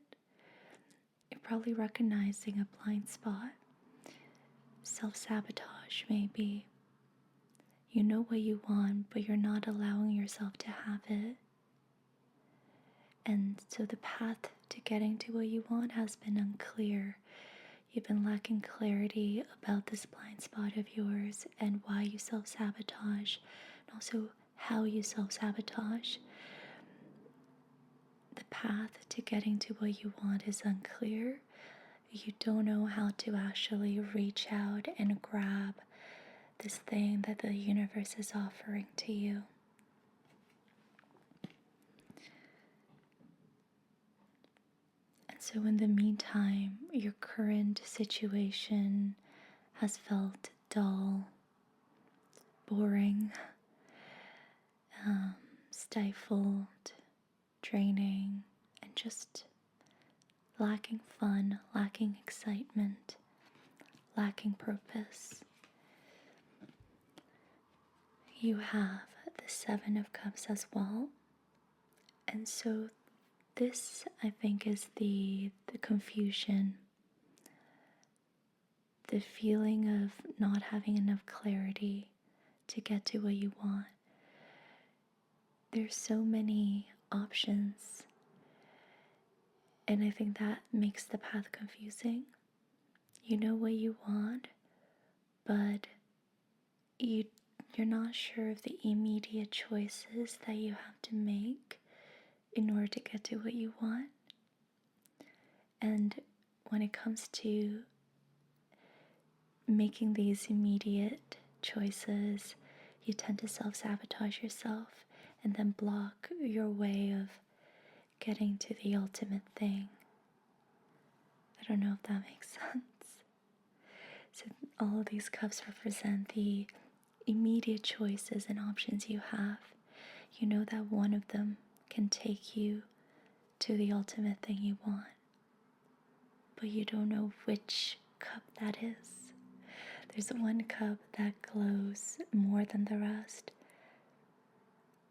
Speaker 1: You're probably recognizing a blind spot. Self-sabotage, maybe. You know what you want, but you're not allowing yourself to have it. And so the path to getting to what you want has been unclear. You've been lacking clarity about this blind spot of yours and why you self-sabotage, and also how you self-sabotage. The path to getting to what you want is unclear. You don't know how to actually reach out and grab this thing that the universe is offering to you. And so in the meantime, your current situation has felt dull, boring, stifled, draining, and just lacking fun, lacking excitement, lacking purpose. You have the Seven of Cups as well. And so this, I think, is the confusion, the feeling of not having enough clarity to get to what you want. There's so many options, and I think that makes the path confusing. You know what you want, but you're not sure of the immediate choices that you have to make in order to get to what you want. And when it comes to making these immediate choices, you tend to self-sabotage yourself and then block your way of getting to the ultimate thing. I don't know if that makes sense. So all of these cups represent the immediate choices and options you have. You know that one of them can take you to the ultimate thing you want, but you don't know which cup that is. There's one cup that glows more than the rest,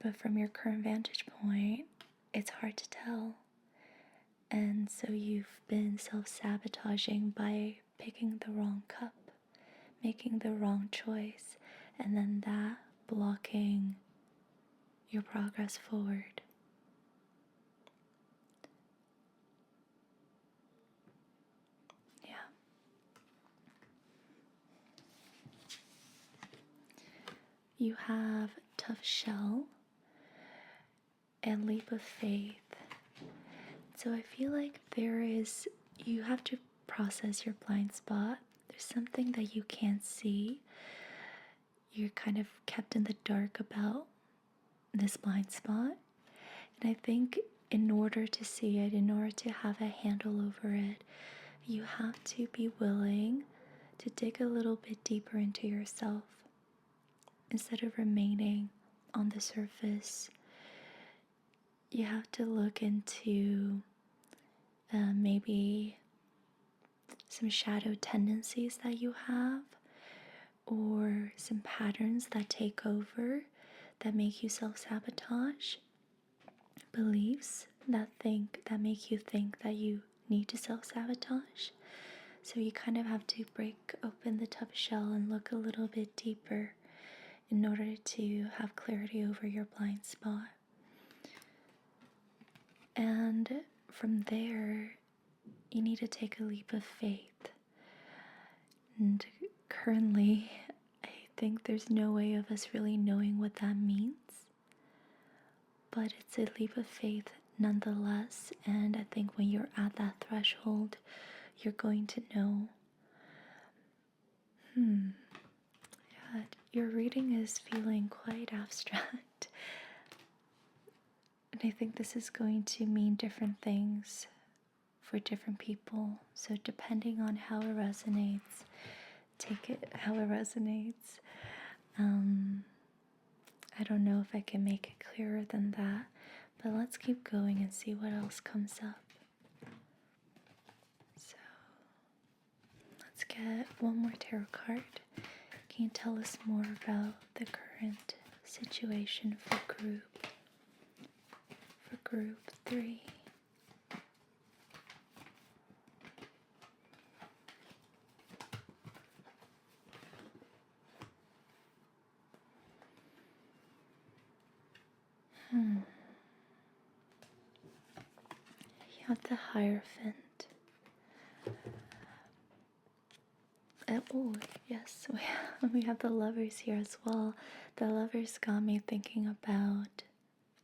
Speaker 1: but from your current vantage point, it's hard to tell. And so you've been self-sabotaging by picking the wrong cup, making the wrong choice, and then that blocking your progress forward. Yeah. You have tough shell and leap of faith. So I feel like you have to process your blind spot. There's something that you can't see. You're kind of kept in the dark about this blind spot. And I think in order to see it, in order to have a handle over it, you have to be willing to dig a little bit deeper into yourself instead of remaining on the surface. You have to look into maybe some shadow tendencies that you have, or some patterns that take over that make you self-sabotage, beliefs that make you think that you need to self-sabotage. So you kind of have to break open the tough shell and look a little bit deeper in order to have clarity over your blind spot. And from there, you need to take a leap of faith. And currently, I think there's no way of us really knowing what that means. But it's a leap of faith nonetheless. And I think when you're at that threshold, you're going to know. Yeah, your reading is feeling quite abstract. And I think this is going to mean different things for different people. So depending on how it resonates, take it how it resonates. I don't know if I can make it clearer than that, but let's keep going and see what else comes up. So let's get one more tarot card. Can you tell us more about the current situation for group 3? You have the Hierophant. Oh, yes, we have the Lovers here as well. The Lovers got me thinking about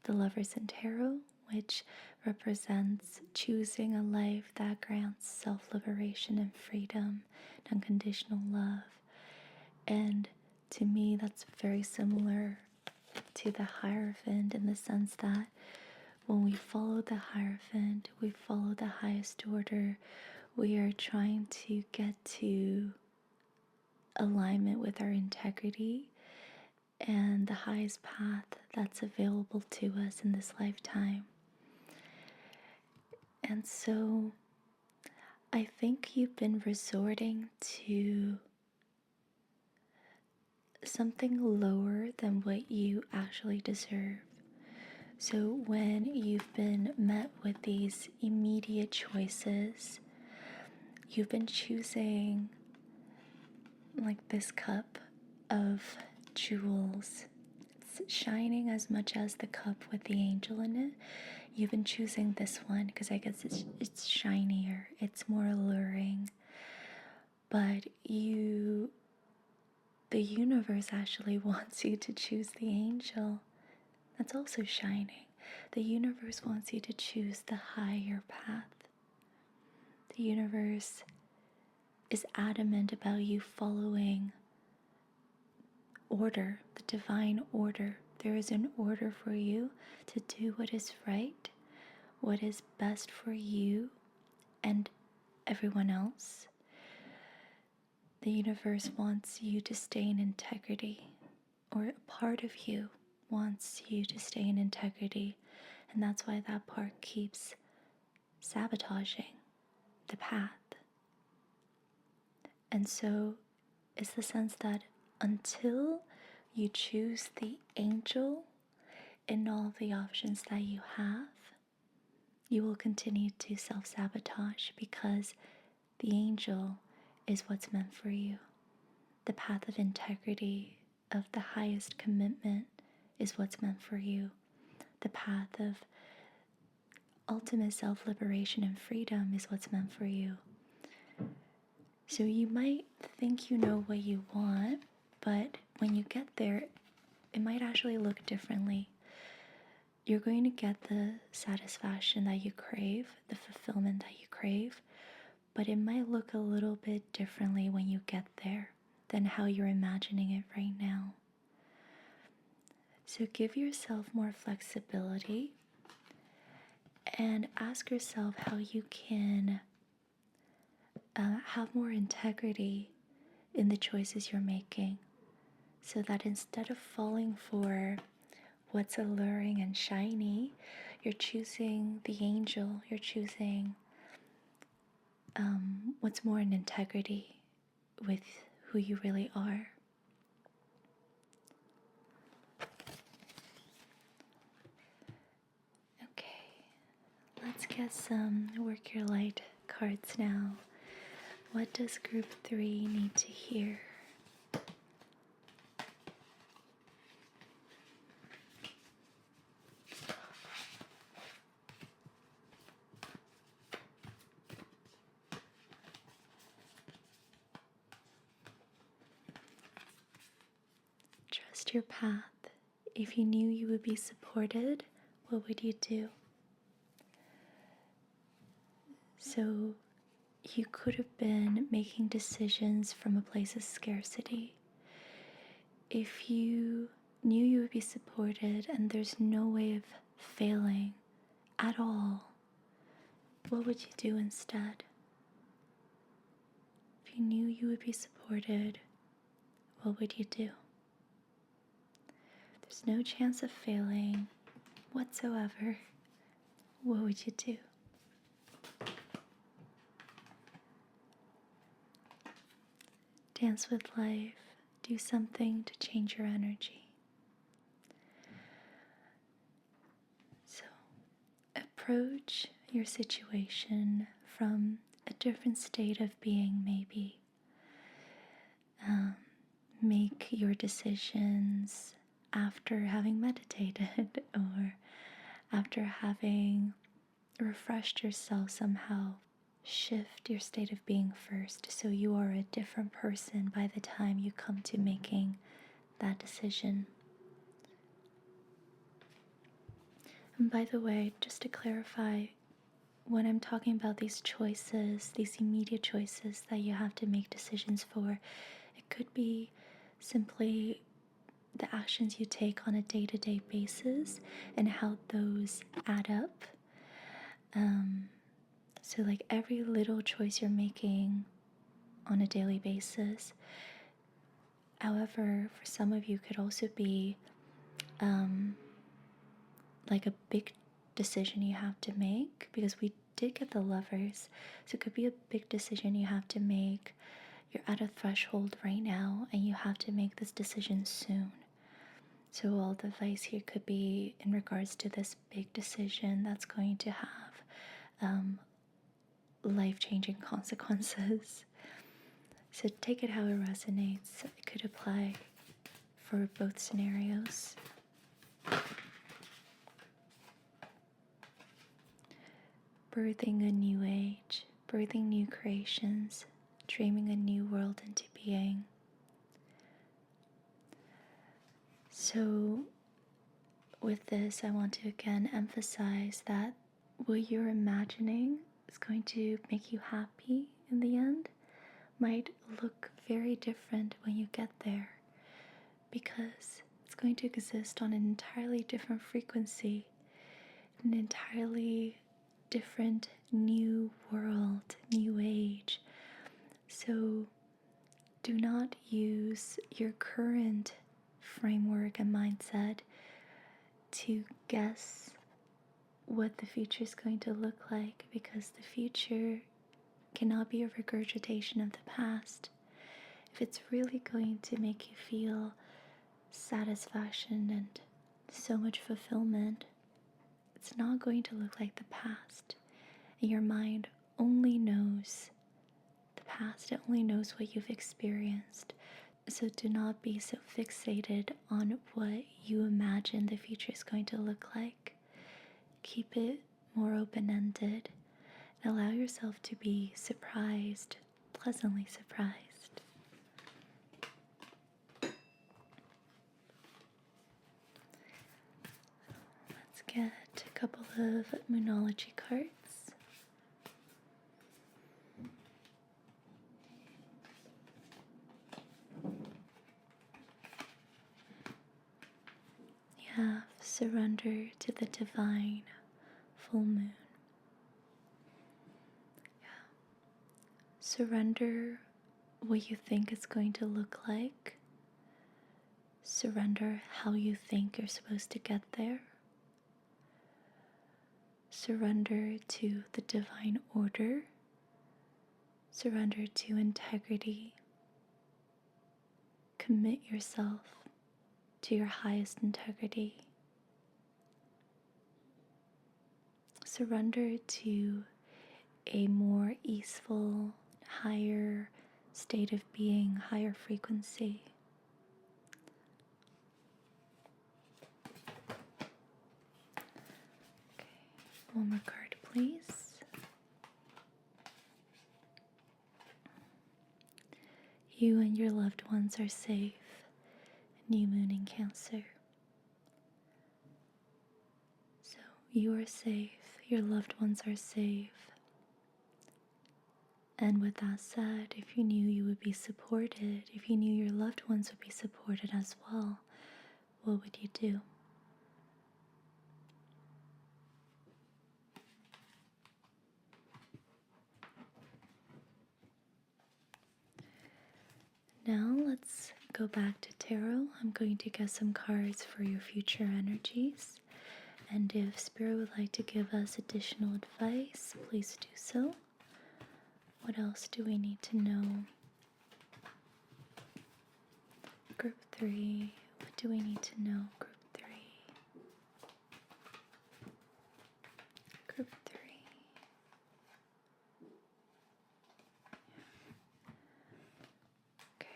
Speaker 1: the Lovers in Tarot, which represents choosing a life that grants self-liberation and freedom and unconditional love. And to me, that's very similar to the Hierophant in the sense that when we follow the Hierophant, we follow the highest order. We are trying to get to alignment with our integrity and the highest path that's available to us in this lifetime. And so I think you've been resorting to something lower than what you actually deserve. So when you've been met with these immediate choices, you've been choosing like this cup of jewels. It's shining as much as the cup with the angel in it. You've been choosing this one because I guess it's shinier, it's more alluring. But the universe actually wants you to choose the angel. That's also shining. The universe wants you to choose the higher path. The universe is adamant about you following order, the divine order. There is an order for you to do what is right, what is best for you and everyone else. The universe wants you to stay in integrity, or a part of you wants you to stay in integrity, and that's why that part keeps sabotaging the path. And so it's the sense that until you choose the angel in all the options that you have, you will continue to self-sabotage because the angel is what's meant for you. The path of integrity, of the highest commitment, is what's meant for you. The path of ultimate self-liberation and freedom is what's meant for you. So you might think you know what you want, but when you get there, it might actually look differently. You're going to get the satisfaction that you crave, the fulfillment that you crave, but it might look a little bit differently when you get there than how you're imagining it right now. So give yourself more flexibility and ask yourself how you can have more integrity in the choices you're making, so that instead of falling for what's alluring and shiny, you're choosing the angel, you're choosing what's more in integrity with who you really are. Okay, let's get some Work Your Light cards now. What does group 3 need to hear? Trust your path. If you knew you would be supported, what would you do? So you could have been making decisions from a place of scarcity. If you knew you would be supported and there's no way of failing at all, what would you do instead? If you knew you would be supported, what would you do? there's no chance of failing whatsoever, what would you do? Dance with life. Do something to change your energy. So, approach your situation from a different state of being, maybe. Make your decisions after having meditated or after having refreshed yourself somehow. Shift your state of being first so you are a different person by the time you come to making that decision. And by the way, just to clarify, when I'm talking about these choices, these immediate choices that you have to make decisions for, it could be simply the actions you take on a day-to-day basis and how those add up. So like every little choice you're making on a daily basis. However, for some of you could also be like a big decision you have to make, because we did get the Lovers. So it could be a big decision you have to make. You're at a threshold right now and you have to make this decision soon. So all the advice here could be in regards to this big decision that's going to have life-changing consequences. So take it how it resonates. It could apply for both scenarios. Birthing a new age, birthing new creations, dreaming a new world into being. So with this, I want to again emphasize that what you're imagining is going to make you happy in the end might look very different when you get there, because it's going to exist on an entirely different frequency, an entirely different new world, new age. So do not use your current framework and mindset to guess what the future is going to look like, because the future cannot be a regurgitation of the past. If it's really going to make you feel satisfaction and so much fulfillment, it's not going to look like the past. And your mind only knows the past, it only knows what you've experienced. So do not be so fixated on what you imagine the future is going to look like. Keep it more open-ended and allow yourself to be surprised, pleasantly surprised. Let's get a couple of Moonology cards. You have surrender to the divine full moon. Surrender what you think it's going to look like. Surrender how you think you're supposed to get there. Surrender to the divine order. Surrender to integrity. Commit yourself to your highest integrity. Surrender to a more easeful, higher state of being, higher frequency. Okay, one more card, please. You and your loved ones are safe. New moon in Cancer. So you are safe, your loved ones are safe. And with that said, if you knew you would be supported, if you knew your loved ones would be supported as well, what would you do? Now let's go back to tarot. I'm going to get some cards for your future energies. And if Spirit would like to give us additional advice, please do so. What else do we need to know? Group 3. What do we need to know? Group 3. Group 3. Okay.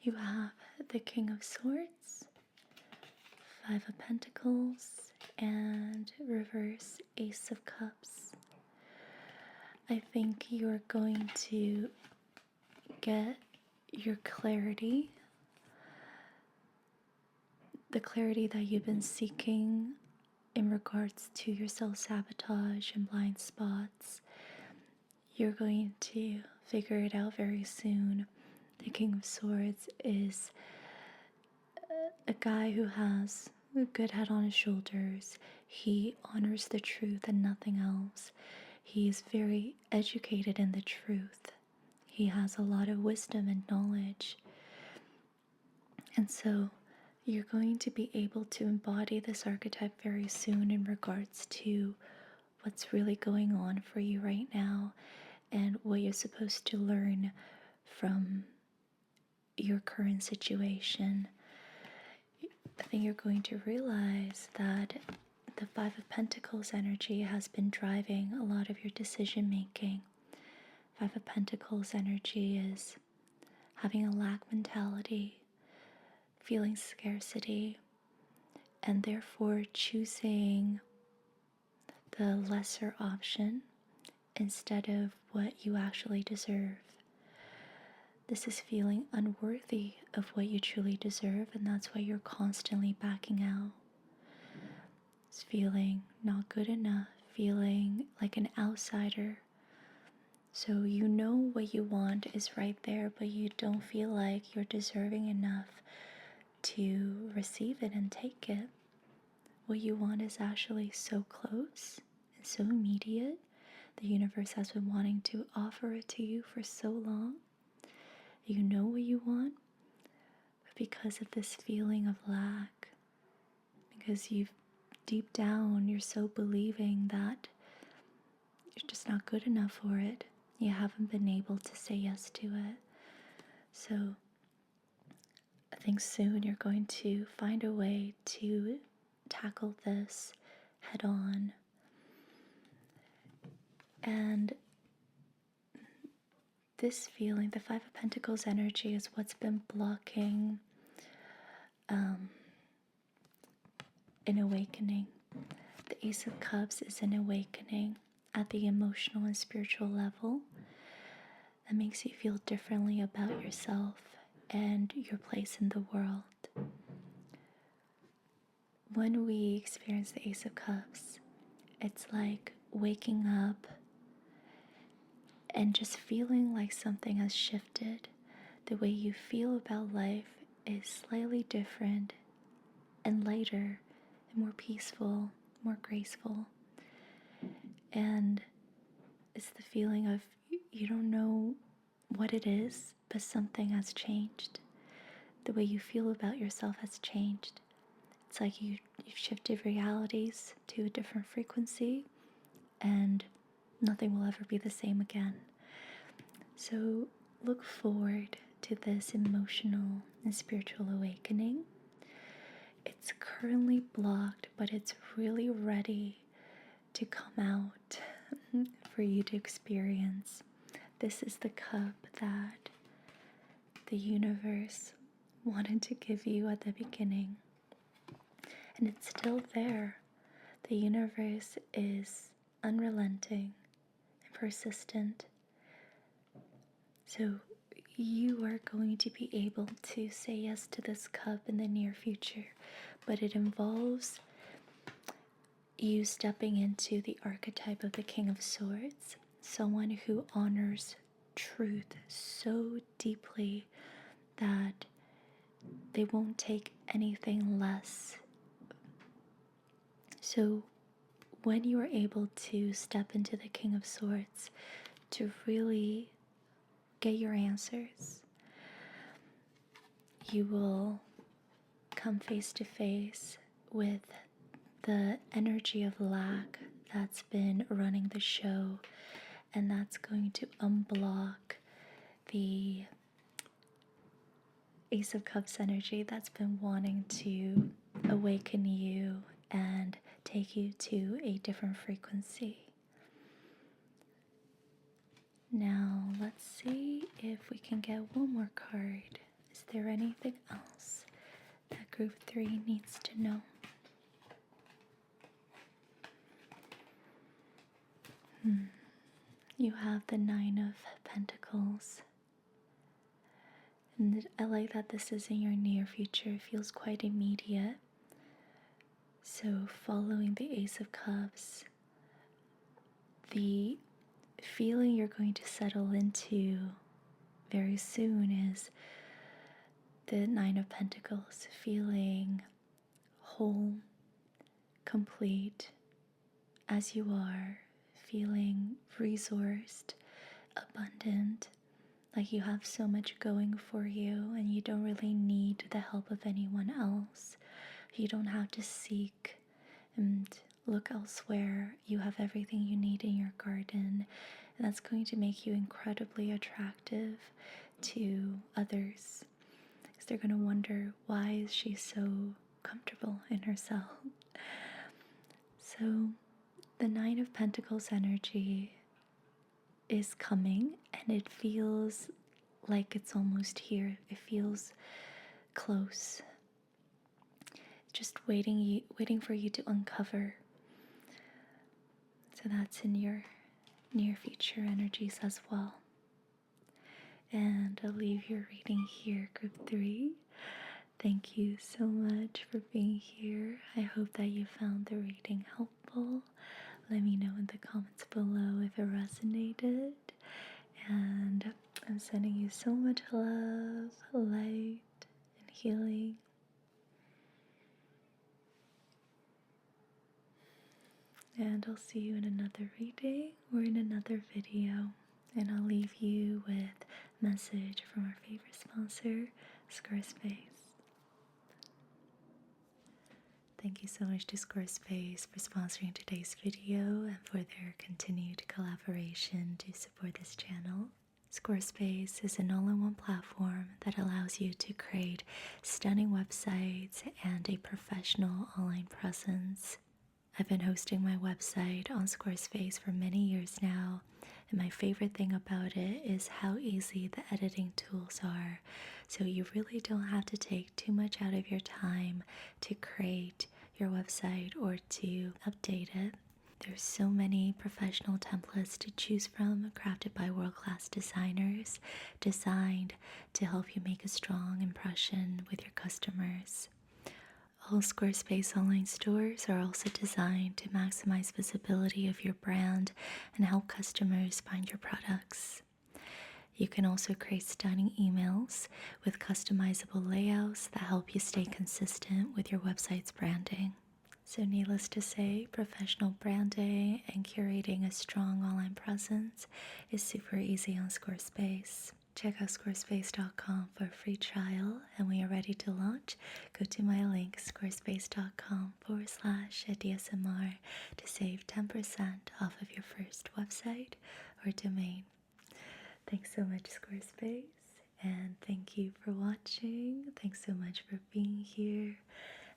Speaker 1: You have the King of Swords, 5 of Pentacles, and reverse Ace of Cups. I think you're going to get your clarity, the clarity that you've been seeking in regards to your self-sabotage and blind spots. You're going to figure it out very soon. The King of Swords is a guy who has a good head on his shoulders. He honors the truth and nothing else. He is very educated in the truth. He has a lot of wisdom and knowledge. And so you're going to be able to embody this archetype very soon in regards to what's really going on for you right now and what you're supposed to learn from your current situation. I think you're going to realize that the 5 of Pentacles energy has been driving a lot of your decision making. 5 of Pentacles energy is having a lack mentality, feeling scarcity, and therefore choosing the lesser option instead of what you actually deserve. This is feeling unworthy of what you truly deserve, and that's why you're constantly backing out. It's feeling not good enough, feeling like an outsider. So you know what you want is right there, but you don't feel like you're deserving enough to receive it and take it. What you want is actually so close and so immediate. The universe has been wanting to offer it to you for so long. You know what you want, but because of this feeling of lack, because deep down you're so believing that you're just not good enough for it, you haven't been able to say yes to it. So I think soon you're going to find a way to tackle this head on. And this feeling, the 5 of Pentacles energy, is what's been blocking an awakening. The Ace of Cups is an awakening at the emotional and spiritual level that makes you feel differently about yourself and your place in the world. When we experience the Ace of Cups, it's like waking up and just feeling like something has shifted. The way you feel about life is slightly different and lighter and more peaceful, more graceful. And it's the feeling of you don't know what it is, but something has changed. The way you feel about yourself has changed. It's like you've shifted realities to a different frequency, and nothing will ever be the same again. So look forward to this emotional and spiritual awakening. It's currently blocked, but it's really ready to come out for you to experience. This is the cup that the universe wanted to give you at the beginning. And it's still there. The universe is unrelenting and persistent. So you are going to be able to say yes to this cup in the near future, but it involves you stepping into the archetype of the King of Swords, someone who honors truth so deeply that they won't take anything less. So when you are able to step into the King of Swords to really get your answers, you will come face to face with the energy of lack that's been running the show, and that's going to unblock the Ace of Cups energy that's been wanting to awaken you and take you to a different frequency. Now, let's see if we can get one more card. Is there anything else that group 3 needs to know? You have the 9 of Pentacles. And I like that this is in your near future. It feels quite immediate. So following the Ace of Cups, the feeling you're going to settle into very soon is the 9 of Pentacles, feeling whole, complete as you are, feeling resourced, abundant, like you have so much going for you and you don't really need the help of anyone else. You don't have to seek and look elsewhere. You have everything you need in your garden, and that's going to make you incredibly attractive to others, because they're going to wonder, why is she so comfortable in herself? So the 9 of Pentacles energy is coming, and it feels like it's almost here. It feels close, just waiting for you to uncover. So that's in your near future energies as well. And I'll leave your reading here, group 3. Thank you so much for being here. I hope that you found the reading helpful. Let me know in the comments below if it resonated. And I'm sending you so much love, light, and healing. And I'll see you in another reading or in another video. And I'll leave you with a message from our favorite sponsor, Squarespace. Thank you so much to Squarespace for sponsoring today's video and for their continued collaboration to support this channel. Squarespace is an all-in-one platform that allows you to create stunning websites and a professional online presence. I've been hosting my website on Squarespace for many years now, and my favorite thing about it is how easy the editing tools are. So you really don't have to take too much out of your time to create your website or to update it. There's so many professional templates to choose from, crafted by world-class designers, designed to help you make a strong impression with your customers. All Squarespace online stores are also designed to maximize visibility of your brand and help customers find your products. You can also create stunning emails with customizable layouts that help you stay consistent with your website's branding. So needless to say, professional branding and curating a strong online presence is super easy on Squarespace. Check out squarespace.com for a free trial, and when you're ready to launch, go to my link, squarespace.com/ADSMR, to save 10% off of your first website or domain. Thanks so much, Squarespace, and thank you for watching. Thanks so much for being here.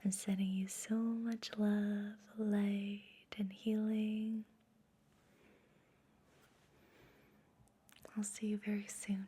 Speaker 1: I'm sending you so much love, light, and healing. I'll see you very soon.